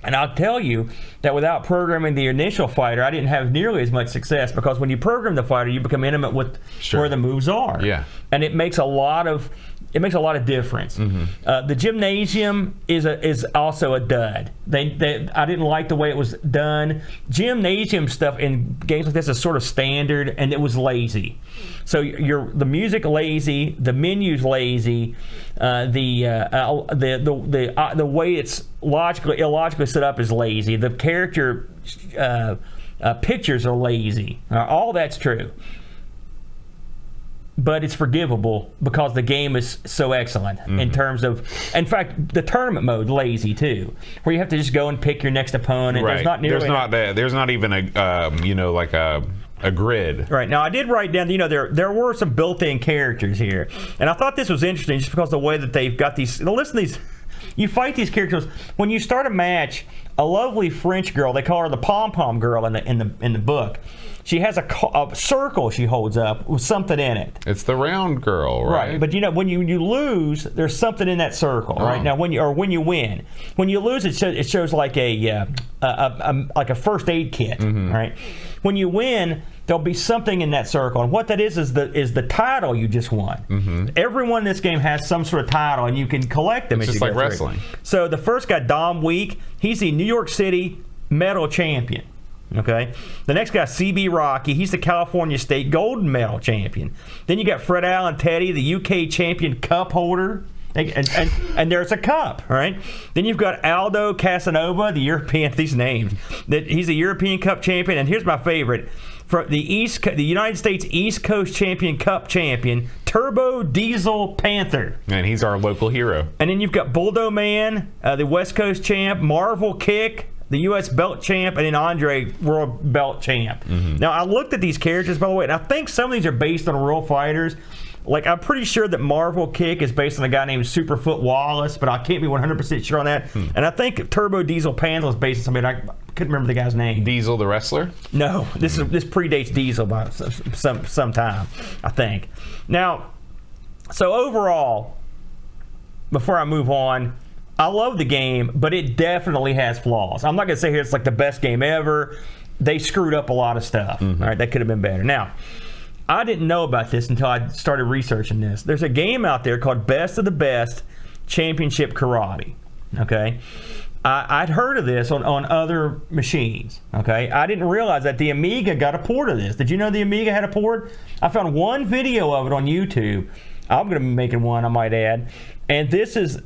[SPEAKER 3] And I'll tell you that without programming the initial fighter, I didn't have nearly as much success, because when you program the fighter, you become intimate with where the moves are. Yeah. And it makes a lot of difference. The gymnasium is also a dud. I didn't like the way it was done. Gymnasium stuff in games like this is sort of standard, and it was lazy. So the music lazy, the menu's lazy, the way it's illogically set up is lazy. The character pictures are lazy. All that's true. But it's forgivable because the game is so excellent in terms of, in fact, the tournament mode lazy too, where you have to just go and pick your next opponent.
[SPEAKER 1] Right. There's not even a grid.
[SPEAKER 3] Right. Now, I did write down, there were some built-in characters here, and I thought this was interesting just because of the way that they've got these. Listen to these. You fight these characters when you start a match. A lovely French girl, they call her the pom-pom girl in the book. She has a circle she holds up with something in it.
[SPEAKER 1] It's the round girl, right?
[SPEAKER 3] Right, but when you lose, there's something in that circle, right? Now, when you win, when you lose, it shows like a first aid kit, right? When you win, there'll be something in that circle, and what that is the title you just won. Everyone in this game has some sort of title, and you can collect them.
[SPEAKER 1] It's just like wrestling.
[SPEAKER 3] So the first guy, Dom Week, he's the New York City medal champion. Okay. The next guy, CB Rocky, he's the California State gold medal champion. Then you got Fred Allen Teddy, the UK champion cup holder. And there's a cup, right? Then you've got Aldo Casanova, the European, these names. He's a European Cup champion, and here's my favorite. For the United States East Coast Champion Cup champion, Turbo Diesel Panther.
[SPEAKER 1] And he's our local hero.
[SPEAKER 3] And then you've got Bulldo Man, the West Coast champ, Marvel Kick, the U.S. belt champ, and then Andre, world belt champ. Now, I looked at these characters, by the way, and I think some of these are based on real fighters. Like, I'm pretty sure that Marvel Kick is based on a guy named Superfoot Wallace, but I can't be 100% sure on that. And I think Turbo Diesel Panther is based on somebody, I couldn't remember the guy's name.
[SPEAKER 1] Diesel the wrestler?
[SPEAKER 3] No, this predates Diesel by some time, I think. Now, so overall, before I move on, I love the game, but it definitely has flaws. I'm not going to say here it's like the best game ever. They screwed up a lot of stuff. All right, that could have been better. Now, I didn't know about this until I started researching this. There's a game out there called Best of the Best Championship Karate. Okay, I'd heard of this on other machines. Okay, I didn't realize that the Amiga got a port of this. Did you know the Amiga had a port? I found one video of it on YouTube. I'm going to be making one, I might add. And this is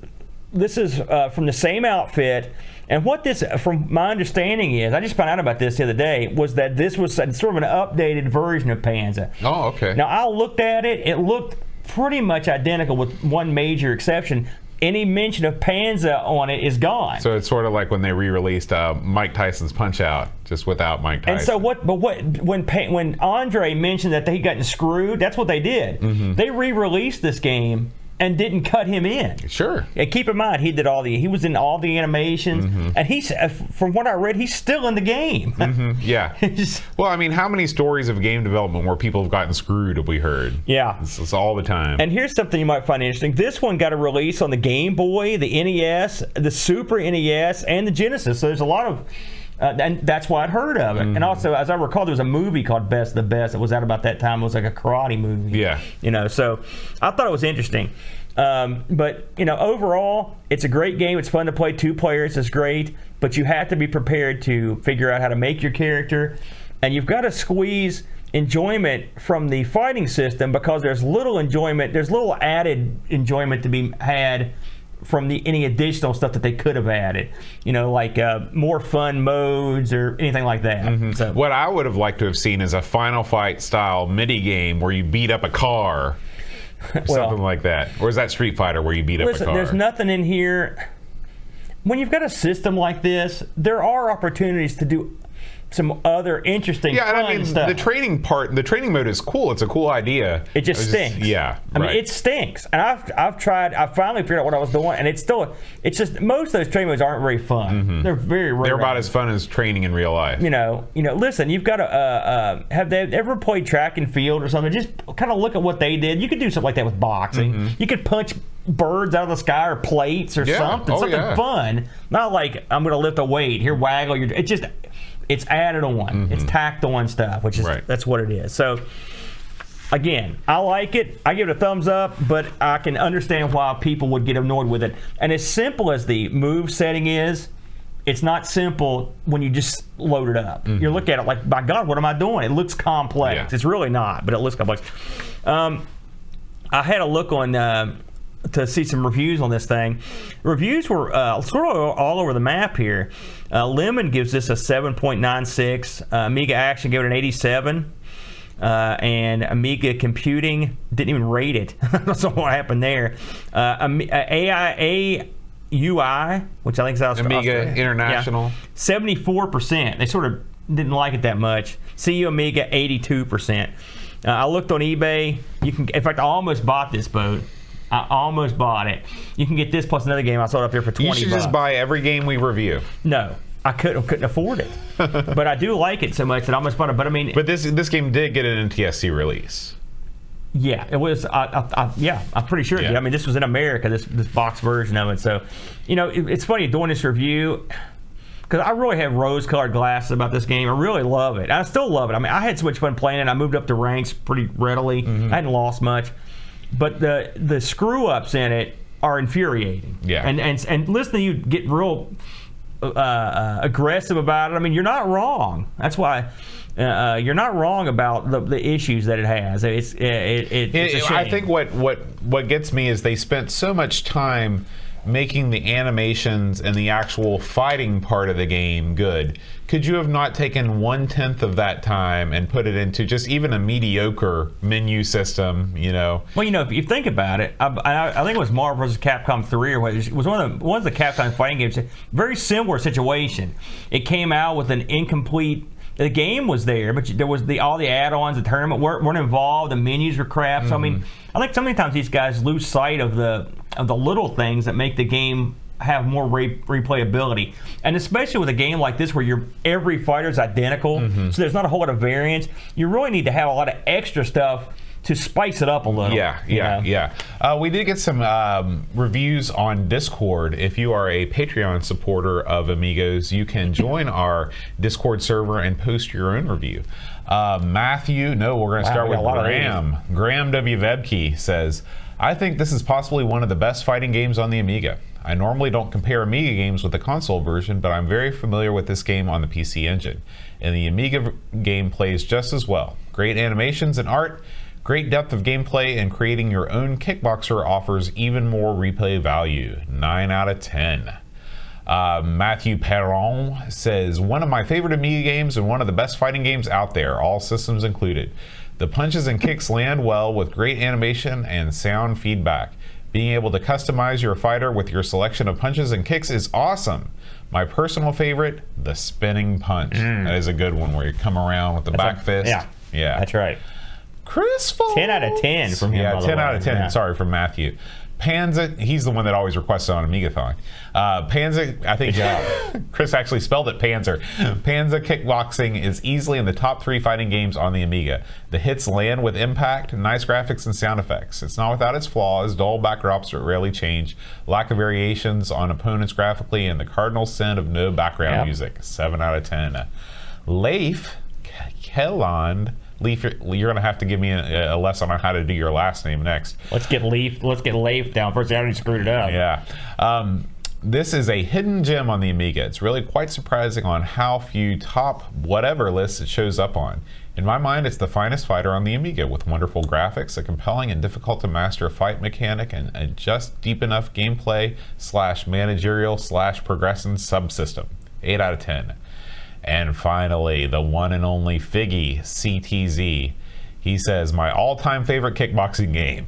[SPEAKER 3] from the same outfit. And what this, from my understanding is, I just found out about this the other day, was that this was sort of an updated version of Panza.
[SPEAKER 1] Oh, okay.
[SPEAKER 3] Now, I looked at it. It looked pretty much identical with one major exception. Any mention of Panza on it is gone.
[SPEAKER 1] So it's sort of like when they re-released Mike Tyson's Punch-Out, just without Mike Tyson.
[SPEAKER 3] And so when Andre mentioned that he gotten screwed, that's what they did. They re-released this game and didn't cut him in.
[SPEAKER 1] Sure.
[SPEAKER 3] And keep in mind, he was in all the animations, and he's, from what I read, he's still in the game.
[SPEAKER 1] Yeah. Well, I mean, how many stories of game development where people have gotten screwed have we heard?
[SPEAKER 3] Yeah.
[SPEAKER 1] It's all the time.
[SPEAKER 3] And here's something you might find interesting. This one got a release on the Game Boy, the NES, the Super NES, and the Genesis. So there's a lot of... and that's why I'd heard of it. And also, as I recall, there was a movie called Best of the Best that was out about that time. It was like a karate movie.
[SPEAKER 1] Yeah.
[SPEAKER 3] So I thought it was interesting. But, overall, it's a great game. It's fun to play 2 players. It's great. But you have to be prepared to figure out how to make your character. And you've got to squeeze enjoyment from the fighting system, because there's little added enjoyment to be had from any additional stuff that they could have added, like more fun modes or anything like that. So,
[SPEAKER 1] what I would have liked to have seen is a Final Fight style mini game where you beat up a car, something like that. Or is that Street Fighter where you beat up a car?
[SPEAKER 3] There's nothing in here. When you've got a system like this, there are opportunities to do some other interesting fun stuff.
[SPEAKER 1] The training mode is cool. It's a cool idea.
[SPEAKER 3] It just stinks. I mean, it stinks. And I finally figured out what I was doing, and it's just, most of those training modes aren't very fun. They're very rare.
[SPEAKER 1] They're about as fun as training in real life.
[SPEAKER 3] Listen, you've got to, have they ever played track and field or something? Just kind of look at what they did. You could do something like that with boxing. You could punch birds out of the sky or plates or something. Something fun. Not like, I'm going to lift a weight. Here, waggle your... It's added on. It's tacked on stuff, which is that's what it is. So, again, I like it. I give it a thumbs up, but I can understand why people would get annoyed with it. And as simple as the move setting is, it's not simple when you just load it up. You look at it like, by God, what am I doing? It looks complex.
[SPEAKER 1] Yeah.
[SPEAKER 3] It's really not, but it looks complex. I had a look on... to see some reviews on this thing. Reviews were sort of all over the map here. Lemon gives this a 7.96. Amiga Action gave it an 87. And Amiga Computing didn't even rate it. That's what happened there. AIA UI, which I think is
[SPEAKER 1] Amiga International.
[SPEAKER 3] 74%. They sort of didn't like it that much. CU Amiga, 82%. I looked on eBay. In fact, I almost bought this boat. I almost bought it. You can get this plus another game. I saw it up there for $20.
[SPEAKER 1] You should just buy every game we review.
[SPEAKER 3] No, I couldn't afford it. But I do like it so much that I almost bought it. But I mean,
[SPEAKER 1] this game did get an NTSC release.
[SPEAKER 3] Yeah, it was. I'm pretty sure. Yeah. I mean, this was in America. This box version of it. So, it's funny doing this review, because I really have rose-colored glasses about this game. I really love it. I still love it. I mean, I had so much fun playing it. I moved up the ranks pretty readily. I hadn't lost much. But the screw-ups in it are infuriating.
[SPEAKER 1] Yeah.
[SPEAKER 3] And listen to you get real aggressive about it. I mean, you're not wrong. That's why you're not wrong about the issues that it has. It's a shame.
[SPEAKER 1] I think what gets me is they spent so much time making the animations and the actual fighting part of the game good. Could you have not taken 1/10 of that time and put it into just even a mediocre menu system, you know?
[SPEAKER 3] Well, you know, if you think about it, I think it was Marvel vs. Capcom 3 or what, it was one of the Capcom fighting games. Very similar situation. It came out with an incomplete. The game was there, but there was all the add-ons. The tournament weren't involved. The menus were crap. So I mean, I think so many times these guys lose sight of the little things that make the game have more replayability, and especially with a game like this where every fighter's identical, so there's not a whole lot of variance. You really need to have a lot of extra stuff to spice it up a little.
[SPEAKER 1] Yeah. We did get some reviews on Discord. If you are a Patreon supporter of Amigos, you can join our Discord server and post your own review. Matthew, no, we're going to start with Graham. Graham W. Vebke says, I think this is possibly one of the best fighting games on the Amiga. I normally don't compare Amiga games with the console version, but I'm very familiar with this game on the PC Engine. And the Amiga game plays just as well. Great animations and art, great depth of gameplay, and creating your own Kickboxer offers even more replay value. 9 out of 10. Matthew Perron says, one of my favorite Amiga games and one of the best fighting games out there, all systems included. The punches and kicks land well with great animation and sound feedback. Being able to customize your fighter with your selection of punches and kicks is awesome. My personal favorite, the spinning punch. That is a good one where you come around with the back fist. Yeah.
[SPEAKER 3] That's right.
[SPEAKER 1] Chris
[SPEAKER 3] 10 out of 10 from him.
[SPEAKER 1] Yeah, 10 out of 10. Yeah. Sorry, from Matthew. Panza, he's the one that always requests it on Amigathon. Panza, I think Chris actually spelled it Panzer. Panza Kickboxing is easily in the top 3 fighting games on the Amiga. The hits land with impact, nice graphics and sound effects. It's not without its flaws, dull backdrops that rarely change, lack of variations on opponents graphically, and the cardinal sin of no background music. 7 out of 10. Leif Kelland. Leif, you're going to have to give me a lesson on how to do your last name next.
[SPEAKER 3] Let's get Leif down first. I already screwed it up.
[SPEAKER 1] Yeah. This is a hidden gem on the Amiga. It's really quite surprising on how few top whatever lists it shows up on. In my mind, it's the finest fighter on the Amiga, with wonderful graphics, a compelling and difficult to master fight mechanic, and a just deep enough gameplay / managerial / progression subsystem. 8 out of 10. And finally, the one and only Figgy CTZ. He says, my all-time favorite kickboxing game.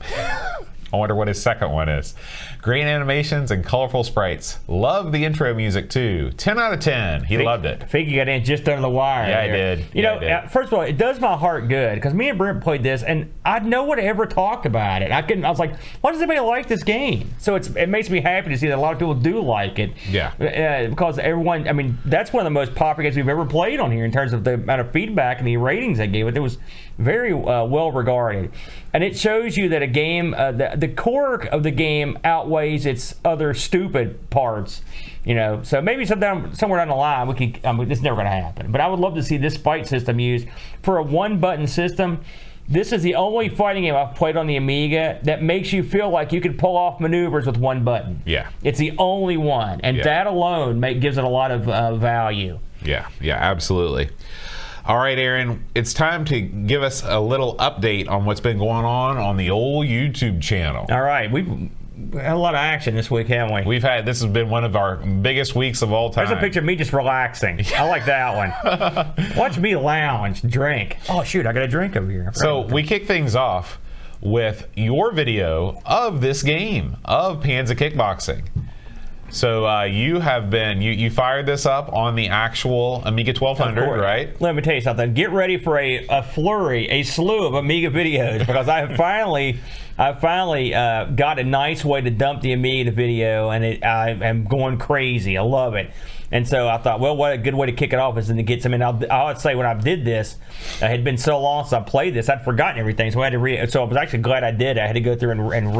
[SPEAKER 1] I wonder what his second one is. Great animations and colorful sprites. Love the intro music too. 10 out of 10. He loved it.
[SPEAKER 3] Figgy got in just under the wire.
[SPEAKER 1] Yeah, I did.
[SPEAKER 3] You know, first of all, it does my heart good because me and Brent played this, and no one ever talked about it. I was like, why does anybody like this game? So it makes me happy to see that a lot of people do like it.
[SPEAKER 1] Yeah.
[SPEAKER 3] Because everyone, I mean, that's one of the most popular games we've ever played on here in terms of the amount of feedback and the ratings they gave it. It was very well regarded, and it shows you that a game, the core of the game outweighs its other stupid parts. You know, so maybe somewhere down the line we can. This is never going to happen, but I would love to see this fight system used for a one-button system. This is the only fighting game I've played on the Amiga that makes you feel like you can pull off maneuvers with one button.
[SPEAKER 1] Yeah,
[SPEAKER 3] it's the only one, and that alone gives it a lot of value.
[SPEAKER 1] Yeah, absolutely. All right, Aaron, it's time to give us a little update on what's been going on the old YouTube channel.
[SPEAKER 3] All right, we've had a lot of action this week, haven't we?
[SPEAKER 1] This has been one of our biggest weeks of all time.
[SPEAKER 3] There's a picture of me just relaxing. I like that one. Watch me lounge, drink. Oh, shoot, I got a drink over here.
[SPEAKER 1] So we kick things off with your video of this game, of Panza Kickboxing. So you have been, you fired this up on the actual Amiga 1200, right?
[SPEAKER 3] Let me tell you something. Get ready for a slew of Amiga videos, because I finally got a nice way to dump the Amiga video, and I am going crazy. I love it. And so I thought, well, what a good way to kick it off is to get some. And I would say when I did this, it had been so long since I played this, I'd forgotten everything. So I had to so I was actually glad I did. I had to go through and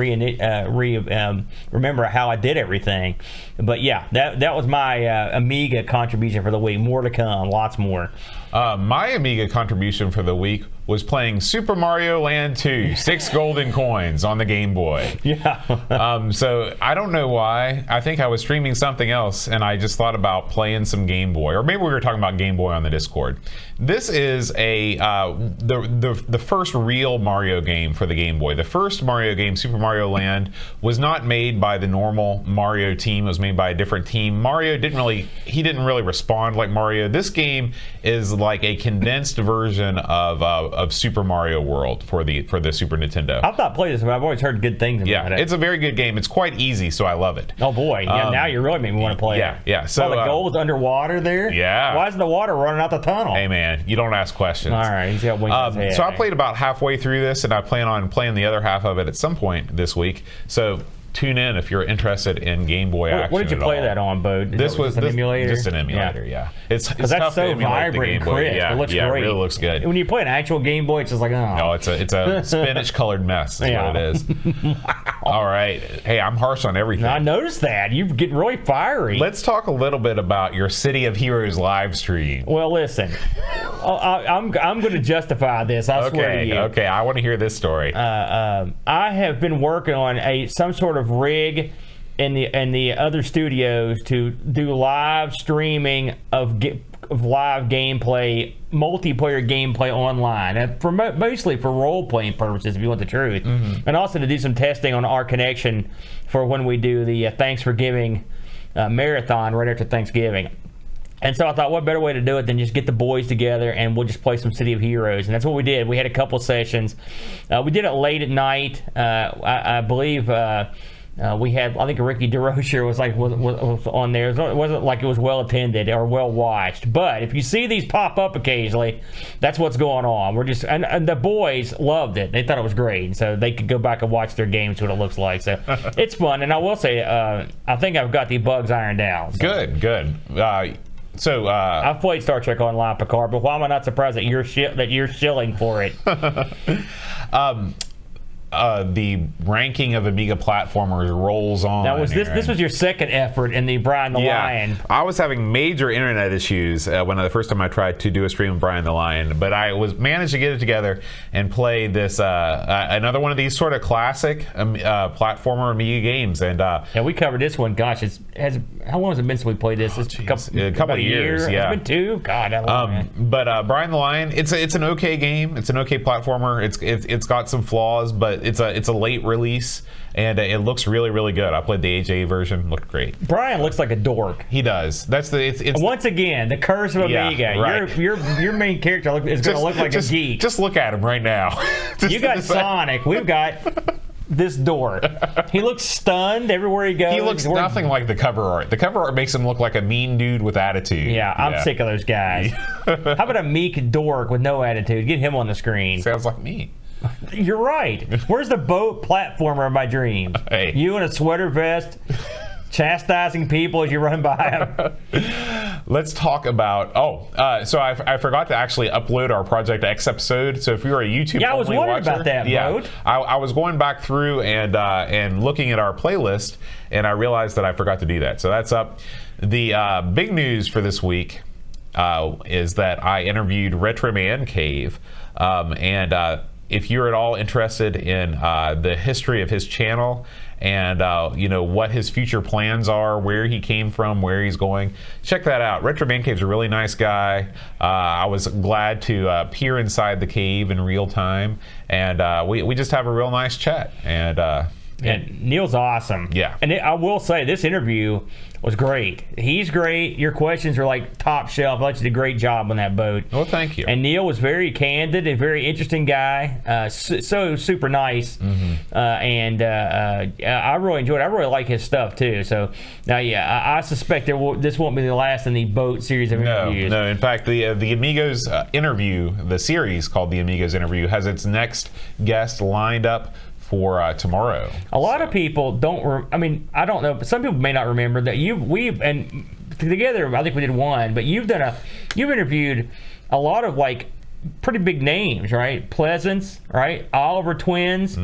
[SPEAKER 3] remember how I did everything. But yeah, that was my Amiga contribution for the week. More to come, lots more.
[SPEAKER 1] My Amiga contribution for the week was playing Super Mario Land 2, 6 golden coins on the Game Boy.
[SPEAKER 3] Yeah.
[SPEAKER 1] So I don't know why. I think I was streaming something else, and I just thought about playing some Game Boy, or maybe we were talking about Game Boy on the Discord. This is the first real Mario game for the Game Boy. The first Mario game, Super Mario Land, was not made by the normal Mario team. It was made by a different team. Mario didn't really respond like Mario. This game is like a condensed version of Super Mario World for the Super Nintendo.
[SPEAKER 3] I've not played this, but I've always heard good things about it.
[SPEAKER 1] It's a very good game. It's quite easy, so I love it.
[SPEAKER 3] Oh boy, yeah, now you really made me want to play it.
[SPEAKER 1] Yeah. So
[SPEAKER 3] the gold was underwater there?
[SPEAKER 1] Yeah.
[SPEAKER 3] Why isn't the water running out the tunnel?
[SPEAKER 1] Hey man, you don't ask questions.
[SPEAKER 3] All right, he's got wings in his head.
[SPEAKER 1] So I played about halfway through this, and I plan on playing the other half of it at some point this week. So tune in if you're interested in Game Boy action.
[SPEAKER 3] What did you play that on, Bo?
[SPEAKER 1] This was
[SPEAKER 3] an emulator?
[SPEAKER 1] Just an emulator, yeah. It's
[SPEAKER 3] that's
[SPEAKER 1] tough
[SPEAKER 3] so
[SPEAKER 1] to emulate
[SPEAKER 3] vibrant
[SPEAKER 1] the Game
[SPEAKER 3] and
[SPEAKER 1] Boy.
[SPEAKER 3] crisp.
[SPEAKER 1] Yeah,
[SPEAKER 3] it looks
[SPEAKER 1] great.
[SPEAKER 3] great.
[SPEAKER 1] It really looks good.
[SPEAKER 3] When you play an actual Game Boy, it's just like, oh.
[SPEAKER 1] No, it's a spinach colored mess is what it is. All right. Hey, I'm harsh on everything.
[SPEAKER 3] I noticed that. You're getting really fiery.
[SPEAKER 1] Let's talk a little bit about your City of Heroes live stream.
[SPEAKER 3] Well, listen. I'm going to justify this. I swear to you.
[SPEAKER 1] Okay. I want to hear this story.
[SPEAKER 3] I have been working on some sort of rig in the other studios to do live streaming of live gameplay, multiplayer gameplay online, mostly for role-playing purposes, if you want the truth, and also to do some testing on our connection for when we do the Thanks for Giving marathon right after Thanksgiving. And so I thought, what better way to do it than just get the boys together and we'll just play some City of Heroes. And that's what we did. We had a couple sessions. We did it late at night. I believe we had, I think Ricky DeRocher was on there. It wasn't like it was well attended or well watched. But if you see these pop up occasionally, that's what's going on. We're just and the boys loved it. They thought it was great, so they could go back and watch their games, what it looks like. So it's fun. And I will say, I think I've got the bugs ironed out. So.
[SPEAKER 1] Good.
[SPEAKER 3] I've played Star Trek Online, Picard, but why am I not surprised that you're shilling for it?
[SPEAKER 1] The ranking of Amiga platformers rolls on.
[SPEAKER 3] Now, this was your second effort in the Brian the Lion.
[SPEAKER 1] I was having major internet issues the first time I tried to do a stream of Brian the Lion, but I managed to get it together and play this another one of these sort of classic platformer Amiga games. And
[SPEAKER 3] we covered this one. Gosh, how long has it been since we played this? It's
[SPEAKER 1] a couple of years. Yeah,
[SPEAKER 3] it's been 2. God, that long, man.
[SPEAKER 1] But Brian the Lion, it's an okay game. It's an okay platformer. It's got some flaws, but it's a late release and it looks really, really good. I played the AJ version, looked great.
[SPEAKER 3] Brian looks like a dork.
[SPEAKER 1] He does. It's
[SPEAKER 3] once again the curse of Amiga.
[SPEAKER 1] Right.
[SPEAKER 3] Your main character is going to look like a geek.
[SPEAKER 1] Just look at him right now.
[SPEAKER 3] You got Sonic. We've got this dork. He looks stunned everywhere he goes.
[SPEAKER 1] He looks nothing like the cover art. The cover art makes him look like a mean dude with attitude.
[SPEAKER 3] Yeah, I'm sick of those guys. How about a meek dork with no attitude? Get him on the screen.
[SPEAKER 1] Sounds like me.
[SPEAKER 3] You're right. Where's the boat platformer of my dreams?
[SPEAKER 1] Hey.
[SPEAKER 3] You in a sweater vest, chastising people as you run by them.
[SPEAKER 1] Let's talk about. So I forgot to actually upload our Project X episode. So if you're a YouTube,
[SPEAKER 3] I was wondering about that.
[SPEAKER 1] I was going back through and looking at our playlist, and I realized that I forgot to do that. So that's up. The big news for this week is that I interviewed Retro Man Cave, and if you're at all interested in the history of his channel and what his future plans are, where he came from, where he's going, check that out. Retro Man Cave's a really nice guy. I was glad to peer inside the cave in real time, and we just have a real nice chat. And
[SPEAKER 3] Neil's awesome.
[SPEAKER 1] Yeah.
[SPEAKER 3] And I will say, this interview was great. He's great. Your questions are like top shelf. I thought you did a great job on that boat.
[SPEAKER 1] Well, thank you.
[SPEAKER 3] And Neil was very candid, a very interesting guy. So super nice.
[SPEAKER 1] Mm-hmm.
[SPEAKER 3] I really enjoyed it. I really like his stuff too. So now, I suspect this won't be the last in the boat series of interviews.
[SPEAKER 1] No. In fact, the Amigos interview, the series called the Amigos interview, has its next guest lined up for tomorrow.
[SPEAKER 3] A lot of people don't. I don't know, but some people may not remember that and together I think we did one. But you've interviewed a lot of like pretty big names, right? Pleasance, right? Oliver Twins,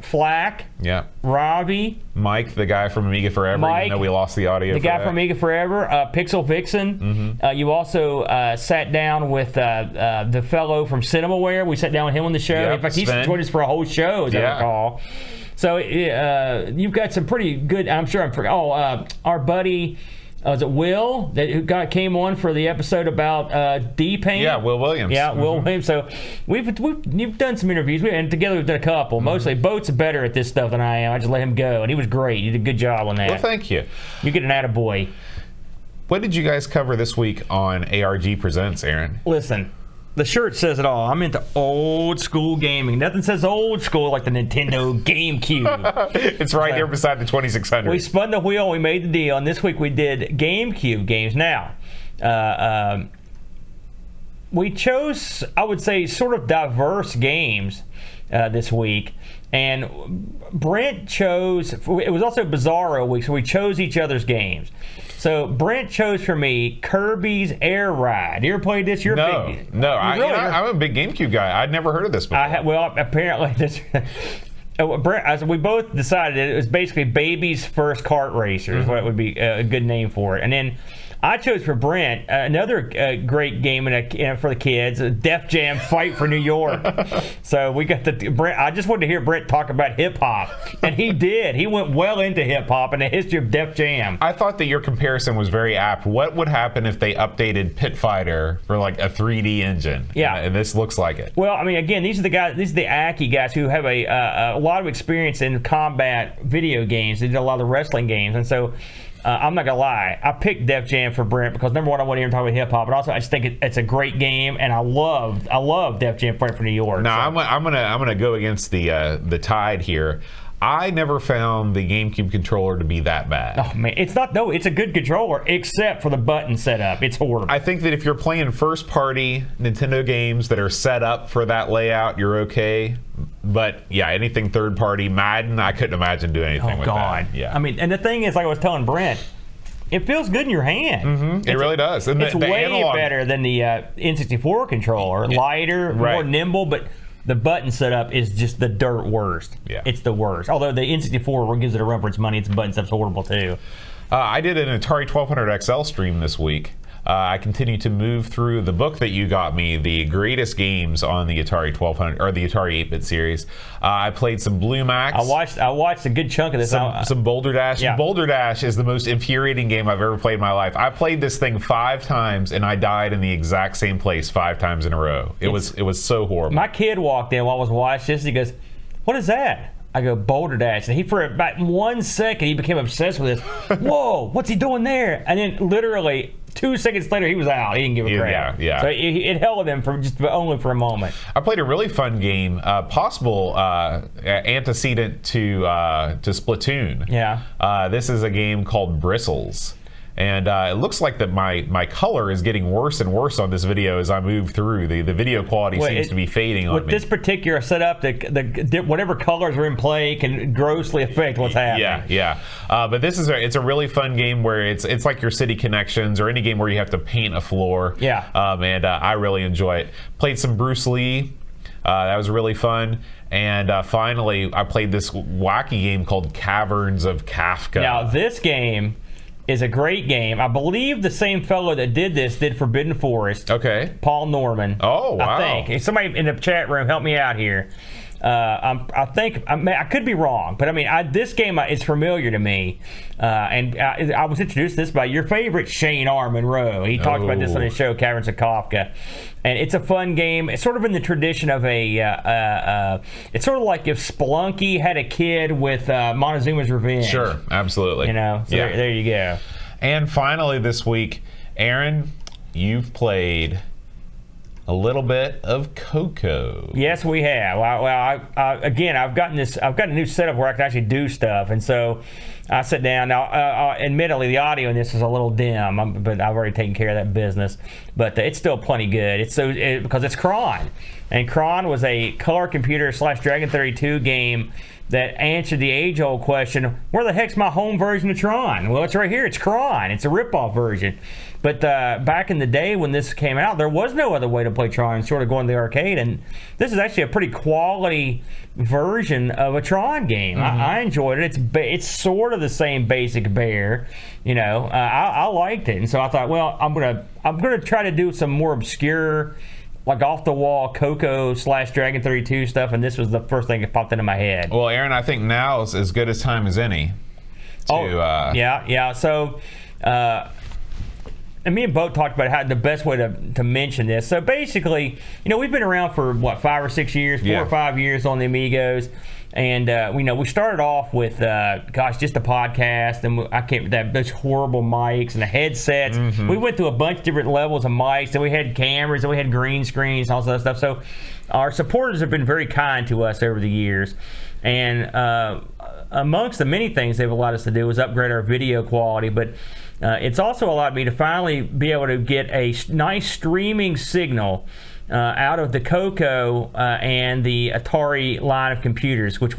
[SPEAKER 3] Flack,
[SPEAKER 1] Yeah.
[SPEAKER 3] Ravi,
[SPEAKER 1] Mike, the guy from Amiga Forever.
[SPEAKER 3] Mike,
[SPEAKER 1] even though we lost the audio.
[SPEAKER 3] the
[SPEAKER 1] for
[SPEAKER 3] guy
[SPEAKER 1] that.
[SPEAKER 3] from Amiga Forever, Pixel Vixen. You also sat down with the fellow from Cinemaware. We sat down with him on the show.
[SPEAKER 1] Yep,
[SPEAKER 3] In fact, he's
[SPEAKER 1] Sven.
[SPEAKER 3] joined us for a whole show, as I recall. So you've got some pretty good. I'm sure I'm forgetting. Our buddy. Was it Will that came on for the episode about D-Paint?
[SPEAKER 1] Yeah, Will Williams.
[SPEAKER 3] Yeah, Will Williams. So you've done some interviews, and together we've done a couple. Mostly, Boat's better at this stuff than I am. I just let him go, and he was great. He did a good job on that.
[SPEAKER 1] Well, thank you.
[SPEAKER 3] You get an attaboy.
[SPEAKER 1] What did you guys cover this week on ARG Presents, Aaron?
[SPEAKER 3] Listen, the shirt says it all. I'm into old school gaming. Nothing says old school like the Nintendo GameCube.
[SPEAKER 1] It's right there beside the 2600.
[SPEAKER 3] We spun the wheel, we made the deal, and this week we did GameCube games. Now, we chose, I would say, sort of diverse games this week. And Brent chose, it was also Bizarro week, so we chose each other's games. So Brent chose for me Kirby's Air Ride. You ever played this?
[SPEAKER 1] No. I'm a big GameCube guy. I'd never heard of this before.
[SPEAKER 3] Well, apparently this. Brent, we both decided it was basically baby's first kart racer is what would be a good name for it. And then I chose for Brent another great game for the kids, Def Jam Fight for New York. So we got Brent. I just wanted to hear Brent talk about hip hop, and he did. He went well into hip hop and the history of Def Jam.
[SPEAKER 1] I thought that your comparison was very apt. What would happen if they updated Pit Fighter for like a 3D engine?
[SPEAKER 3] Yeah,
[SPEAKER 1] and this looks like it.
[SPEAKER 3] Well, I mean, again, these are the guys. These are the Aki guys who have a lot of experience in combat video games. They did a lot of the wrestling games, and so. I'm not gonna lie. I picked Def Jam for Brent because number one, I want to hear him talk about hip hop, but also I just think it's a great game, and I love Def Jam Fight for New York.
[SPEAKER 1] No,
[SPEAKER 3] so.
[SPEAKER 1] I'm gonna go against the tide here. I never found the GameCube controller to be that bad.
[SPEAKER 3] Oh man, it's not. No, it's a good controller except for the button setup. It's horrible.
[SPEAKER 1] I think that if you're playing first-party Nintendo games that are set up for that layout, you're okay. But yeah, anything third-party, Madden, I couldn't imagine doing anything with
[SPEAKER 3] God.
[SPEAKER 1] that. Yeah.
[SPEAKER 3] I mean, and the thing is, like I was telling Brent, it feels good in your hand.
[SPEAKER 1] It really does. And
[SPEAKER 3] it's
[SPEAKER 1] the
[SPEAKER 3] way
[SPEAKER 1] analog,
[SPEAKER 3] better than the N64 controller. Lighter, more nimble, but the button setup is just the dirt worst.
[SPEAKER 1] Yeah.
[SPEAKER 3] It's the worst. Although the N64 gives it a run for its money, its button setup's horrible too.
[SPEAKER 1] I did an Atari 1200 XL stream this week. I continue to move through the book that you got me, the greatest games on the Atari 1200 or the Atari 8-bit series. I played some Blue Max.
[SPEAKER 3] I watched a good chunk of this.
[SPEAKER 1] Some Boulder Dash.
[SPEAKER 3] Yeah.
[SPEAKER 1] Boulder Dash is the most infuriating game I've ever played in my life. I played this thing 5 times and I died in the exact same place 5 times in a row. It was so horrible.
[SPEAKER 3] My kid walked in while I was watching this. He goes, "What is that?" I go, "Boulder Dash." And he, for about 1 second, he became obsessed with this. Whoa, what's he doing there? And then literally 2 seconds later, he was out. He didn't give a crap.
[SPEAKER 1] Yeah.
[SPEAKER 3] So it held him for just only for a moment.
[SPEAKER 1] I played a really fun game, possible antecedent to Splatoon.
[SPEAKER 3] Yeah.
[SPEAKER 1] This is a game called Bristles. And it looks like that my color is getting worse and worse on this video as I move through. The video quality seems to be fading on me.
[SPEAKER 3] With this particular setup, the whatever colors are in play can grossly affect what's happening.
[SPEAKER 1] Yeah. But this is it's a really fun game where it's like your City Connections or any game where you have to paint a floor.
[SPEAKER 3] Yeah.
[SPEAKER 1] And I really enjoy it. Played some Bruce Lee. That was really fun. And finally, I played this wacky game called Caverns of Kafka.
[SPEAKER 3] Now, this game is a great game. I believe the same fellow that did this did Forbidden Forest.
[SPEAKER 1] Okay.
[SPEAKER 3] Paul Norman.
[SPEAKER 1] Oh, wow.
[SPEAKER 3] I think. If somebody in the chat room help me out here. I could be wrong, but I mean, this game is familiar to me, and I was introduced to this by your favorite Shane R. Monroe. He talked about this on his show, Caverns of Kafka, and it's a fun game. It's sort of in the tradition of it's sort of like if Spelunky had a kid with Montezuma's Revenge.
[SPEAKER 1] Sure, absolutely.
[SPEAKER 3] You know, so there you go.
[SPEAKER 1] And finally this week, Aaron, you've played a little bit of Coco.
[SPEAKER 3] Yes, we have. Again, I've gotten a new setup where I can actually do stuff, and so I sit down. Now, admittedly, the audio in this is a little dim, but I've already taken care of that business. But it's still plenty good. Because it's Cron. And Cron was a color computer / Dragon 32 game that answered the age-old question, where the heck's my home version of Tron? Well, it's right here. It's Cron. It's a rip-off version. But back in the day when this came out, there was no other way to play Tron, sort of going to the arcade. And this is actually a pretty quality version of a Tron game. I enjoyed it. It's sort of the same basic bear. I liked it. And so I thought, well, I'm gonna try to do some more obscure, like off-the-wall Coco / Dragon 32 stuff, and this was the first thing that popped into my head.
[SPEAKER 1] Well, Aaron, I think now's as good a time as any.
[SPEAKER 3] Yeah. So, and me and Bo talked about how the best way to mention this. So basically, we've been around for, 5 or 6 years, 4 or 5 years on the Amigos. And we started off with just a podcast, and those horrible mics and the headsets. We went through a bunch of different levels of mics, and we had cameras, and we had green screens, and all that stuff. So our supporters have been very kind to us over the years, and amongst the many things they've allowed us to do is upgrade our video quality. But it's also allowed me to finally be able to get a nice streaming signal out of the Coco and the Atari line of computers, which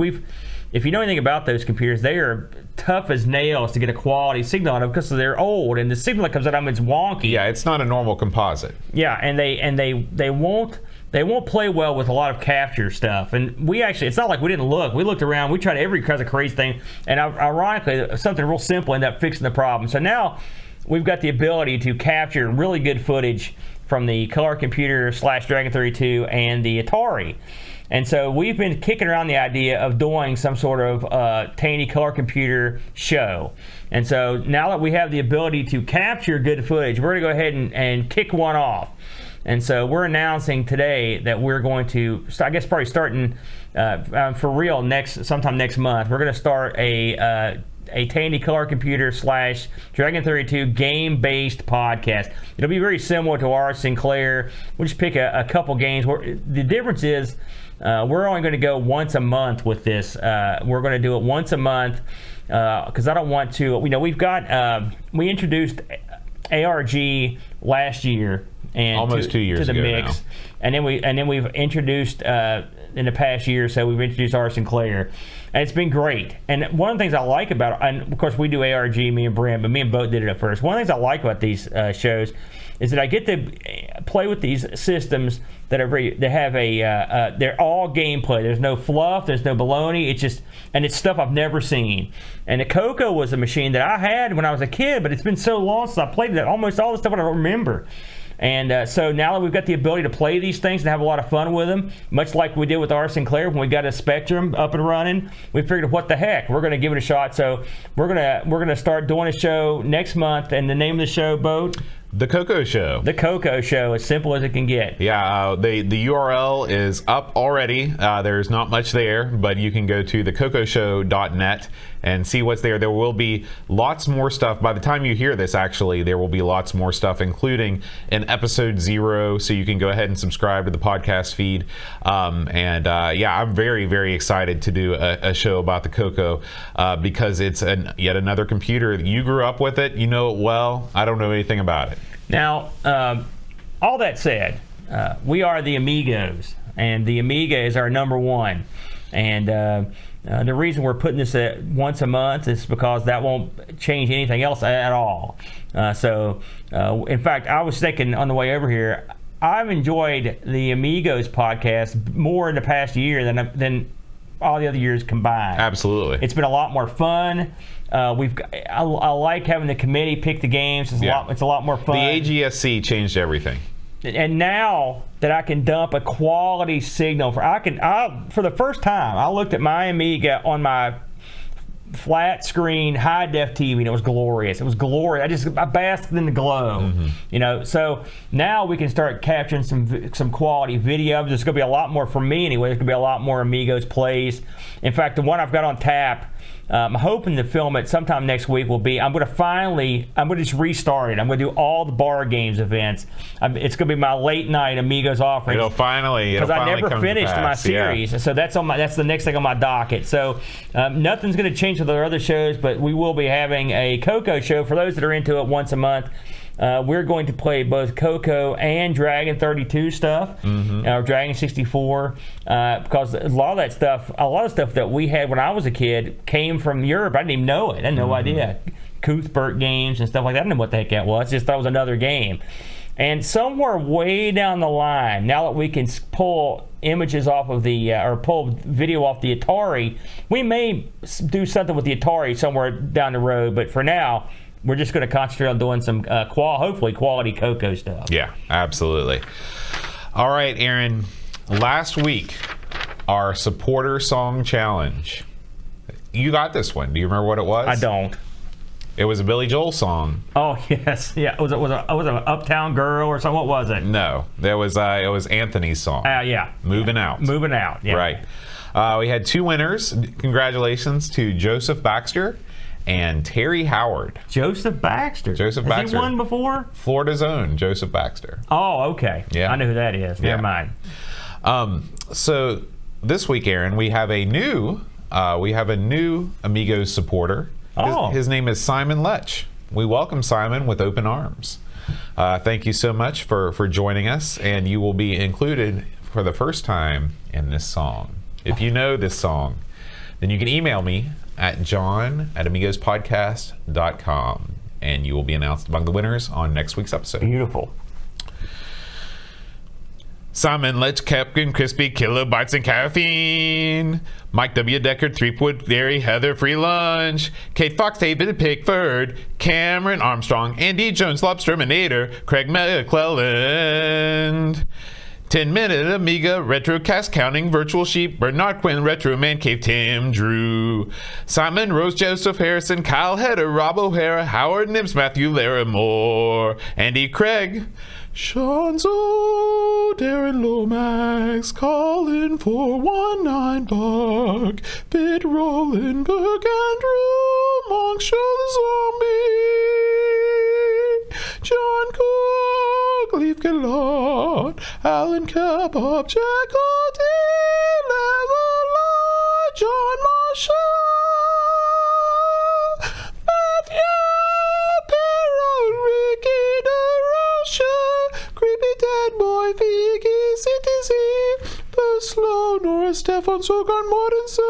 [SPEAKER 3] if you know anything about those computers, they are tough as nails to get a quality signal out of because they're old, and the signal that comes out of them is wonky.
[SPEAKER 1] Yeah, it's not a normal composite.
[SPEAKER 3] Yeah, and they won't play well with a lot of capture stuff. And it's not like we didn't look. We looked around. We tried every kind of crazy thing, and ironically, something real simple ended up fixing the problem. So now we've got the ability to capture really good footage from the color computer / Dragon 32 and the Atari. And so we've been kicking around the idea of doing some sort of Tandy color computer show. And so now that we have the ability to capture good footage, we're going to go ahead and kick one off. And so we're announcing today that we're going to, probably starting for real sometime next month, we're going to start a Tandy color computer / Dragon 32 game-based podcast. It'll be very similar to our Sinclair. We'll just pick a couple games. The difference is we're only going to go once a month with this. We're going to do it once a month because I don't want to. We introduced ARG last year and
[SPEAKER 1] almost 2 years
[SPEAKER 3] to the
[SPEAKER 1] ago
[SPEAKER 3] mix,
[SPEAKER 1] now.
[SPEAKER 3] and then we've introduced in the past year or so we've introduced our Sinclair. And it's been great. And one of the things I like about it, and of course we do ARG, me and Brent, but me and Bo did it at first. One of the things I like about these shows is that I get to play with these systems that they're all gameplay. There's no fluff, there's no baloney. It's stuff I've never seen. And the Coco was a machine that I had when I was a kid, but it's been so long since I played that almost all the stuff I don't remember. And so now that we've got the ability to play these things and have a lot of fun with them, much like we did with our Sinclair when we got a Spectrum up and running, we figured, what the heck, we're going to give it a shot. So we're gonna start doing a show next month, and the name of the show, Bo?
[SPEAKER 1] The Coco Show.
[SPEAKER 3] The Coco Show, as simple as it can get.
[SPEAKER 1] Yeah, the URL is up already. There's not much there, but you can go to thecocoshow.net and see what's there. There will be lots more stuff. By the time you hear this, actually, there will be lots more stuff, including an episode 0, so you can go ahead and subscribe to the podcast feed. I'm very, very excited to do a show about the Coco because it's yet another computer. You grew up with it. You know it well. I don't know anything about it.
[SPEAKER 3] Now, all that said, we are the Amigos, and the Amiga is our #1. And the reason we're putting this at once a month is because that won't change anything else at all. In fact, I was thinking on the way over here, I've enjoyed the Amigos podcast more in the past year than all the other years combined.
[SPEAKER 1] Absolutely.
[SPEAKER 3] It's been a lot more fun. I like having the committee pick the games. It's a lot more fun.
[SPEAKER 1] The AGSC changed everything.
[SPEAKER 3] And now that I can dump a quality signal for the first time, I looked at my Amiga on my flat screen high def TV, and it was glorious. It was glorious. I basked in the glow. So now we can start capturing some quality video. There's going to be a lot more for me anyway. There's going to be a lot more Amigos plays. In fact, the one I've got on tap I'm hoping to film it sometime next week. I'm going to just restart it. I'm going to do all the bar games events. It's going to be my late night Amigos offering.
[SPEAKER 1] It'll finally
[SPEAKER 3] because I never finished my series, so that's the next thing on my docket. So nothing's going to change with our other shows, but we will be having a Coco show for those that are into it once a month. We're going to play both Coco and Dragon 32 stuff, or Dragon 64, because a lot of stuff that we had when I was a kid came from Europe. I didn't even know it. I had no idea. Cuthbert games and stuff like that. I didn't know what the heck that was. Just thought it was another game. And somewhere way down the line, now that we can pull images off of the, or pull video off the Atari, we may do something with the Atari somewhere down the road. But for now, we're just going to concentrate on doing some, hopefully, quality Coco stuff.
[SPEAKER 1] Yeah, absolutely. All right, Aaron. Last week, our supporter song challenge. You got this one. Do you remember what it was?
[SPEAKER 3] I don't.
[SPEAKER 1] It was a Billy Joel song.
[SPEAKER 3] Oh yes, yeah. Was it an Uptown Girl or something? What was it?
[SPEAKER 1] No, it was Anthony's song.
[SPEAKER 3] Yeah.
[SPEAKER 1] Moving Out.
[SPEAKER 3] Moving Out. Yeah.
[SPEAKER 1] Right. We had 2 winners. Congratulations to Joseph Baxter and Terry Howard.
[SPEAKER 3] Joseph Baxter.
[SPEAKER 1] Has
[SPEAKER 3] he won before?
[SPEAKER 1] Florida's own Joseph Baxter.
[SPEAKER 3] Oh, okay.
[SPEAKER 1] Yeah.
[SPEAKER 3] I know who that is. Never mind.
[SPEAKER 1] So this week, Aaron, we have a new Amigos supporter. His name is Simon Lech. We welcome Simon with open arms. Thank you so much for joining us, and you will be included for the first time in this song. If you know this song, then you can email me at john@amigospodcast.com, and you will be announced among the winners on next week's episode.
[SPEAKER 3] Beautiful.
[SPEAKER 1] Simon Lech, Captain Crispy, Kilobytes and Caffeine. Mike W. Decker, Threepwood, Dairy, Heather, Free Lunch. Kate Fox, David Pickford, Cameron Armstrong, Andy Jones, Lobsterminator, Craig McClelland. 10-minute Amiga, Retrocast, Counting Virtual Sheep, Bernard Quinn, Retro Man Cave, Tim Drew, Simon Rose, Joseph Harrison, Kyle Hedder, Rob O'Hara, Howard Nibs, Matthew Larimore, Andy Craig, Shanzo, Darren Lomax, Colin 419 Bark, Bit Rolenberg, Andrew Monk, Show the Zombie, John Cook, Leaf Gallant, Alan Cabot, Jack O'D, Leatherlight, John Marshall, Matthew Perron, Ricky DeRocha, Creepy Dead Boy, Figgy, CTC, Slow, Nora, Stefan, Sogan, Mortensen,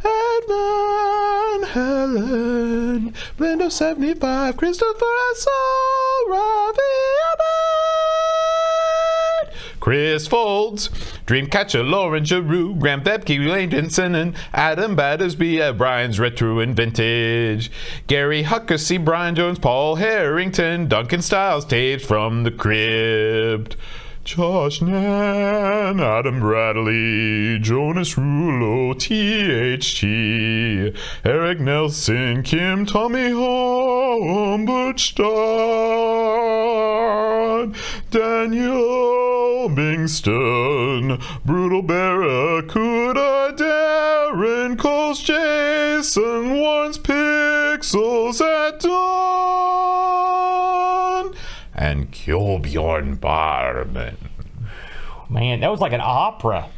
[SPEAKER 1] Ed Van Helen, Blendo 75, Christopher S.O., Ravi Abbott, Chris Folds, Dreamcatcher, Lauren Giroux, Graham Thebke, Lane Denson, and Adam Battersby at Brian's Retro and Vintage, Gary Huckasey, Brian Jones, Paul Harrington, Duncan Styles, Tapes from the Crypt, Josh Nan, Adam Bradley, Jonas Rulo, THT, Eric Nelson, Kim, Tommy Hall, Butch Stott, Daniel Bingston, Brutal Barracuda, Darren Coles, Jason Warren's Pixels at Dawn, and Kjolbjorn Barman.
[SPEAKER 3] Man, that was like an opera.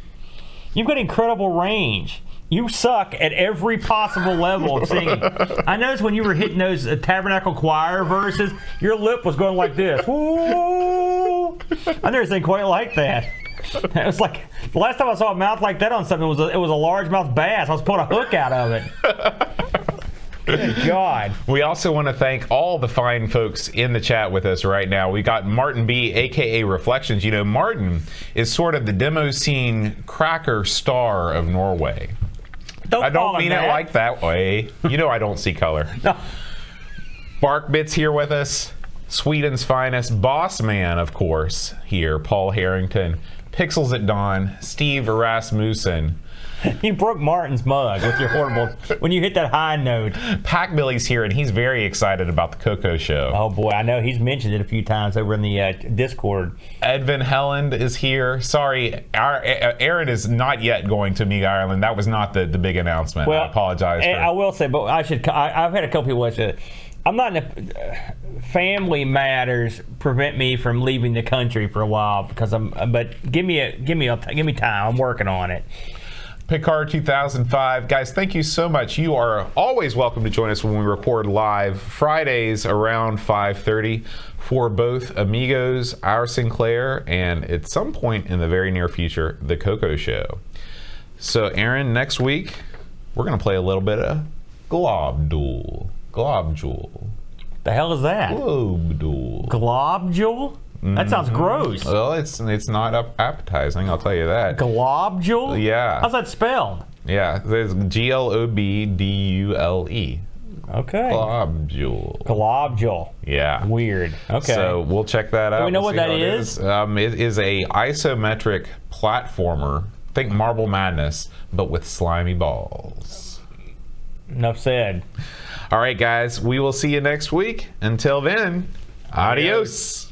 [SPEAKER 3] You've got incredible range. You suck at every possible level of singing. I noticed when you were hitting those Tabernacle Choir verses, your lip was going like this. Ooh. I never seen quite like that. It was like the last time I saw a mouth like that on something, it was a largemouth bass. I was pulling a hook out of it. Good God.
[SPEAKER 1] We also want to thank all the fine folks in the chat with us right now. We got Martin B, aka Reflections. You know, Martin is sort of the demo scene cracker star of Norway. I don't mean it like that way. You know I don't see color.
[SPEAKER 3] No.
[SPEAKER 1] Barkbit's here with us. Sweden's finest. Boss Man, of course, here. Paul Harrington. Pixels at Dawn, Steve Rasmussen.
[SPEAKER 3] You broke Martin's mug with your horrible when you hit that high note.
[SPEAKER 1] Pac Billy's here, and he's very excited about the Coco Show.
[SPEAKER 3] Oh boy, I know he's mentioned it a few times over in the Discord.
[SPEAKER 1] Edvin Helland is here. Sorry, Aaron is not yet going to Amiga Ireland. That was not the big announcement.
[SPEAKER 3] Well,
[SPEAKER 1] I apologize.
[SPEAKER 3] I will say, but I've had a couple people say, I'm not in family matters prevent me from leaving the country for a while because but give me time. I'm working on it.
[SPEAKER 1] Picard 2005. Guys, thank you so much. You are always welcome to join us when we record live Fridays around 5:30 for both Amigos, Our Sinclair, and at some point in the very near future, the Coco Show. So, Aaron, next week, we're going to play a little bit of Globule.
[SPEAKER 3] The hell is that?
[SPEAKER 1] Globule.
[SPEAKER 3] Globule? That sounds gross.
[SPEAKER 1] Well, it's not appetizing, I'll tell you that.
[SPEAKER 3] Globule?
[SPEAKER 1] Yeah.
[SPEAKER 3] How's that spelled?
[SPEAKER 1] Yeah, there's Globdule.
[SPEAKER 3] Okay. Globule.
[SPEAKER 1] Yeah.
[SPEAKER 3] Weird. Okay.
[SPEAKER 1] So we'll check that out.
[SPEAKER 3] Do we know what that is?
[SPEAKER 1] It is a isometric platformer. Think Marble Madness, but with slimy balls.
[SPEAKER 3] Enough said.
[SPEAKER 1] All right, guys. We will see you next week. Until then, adios.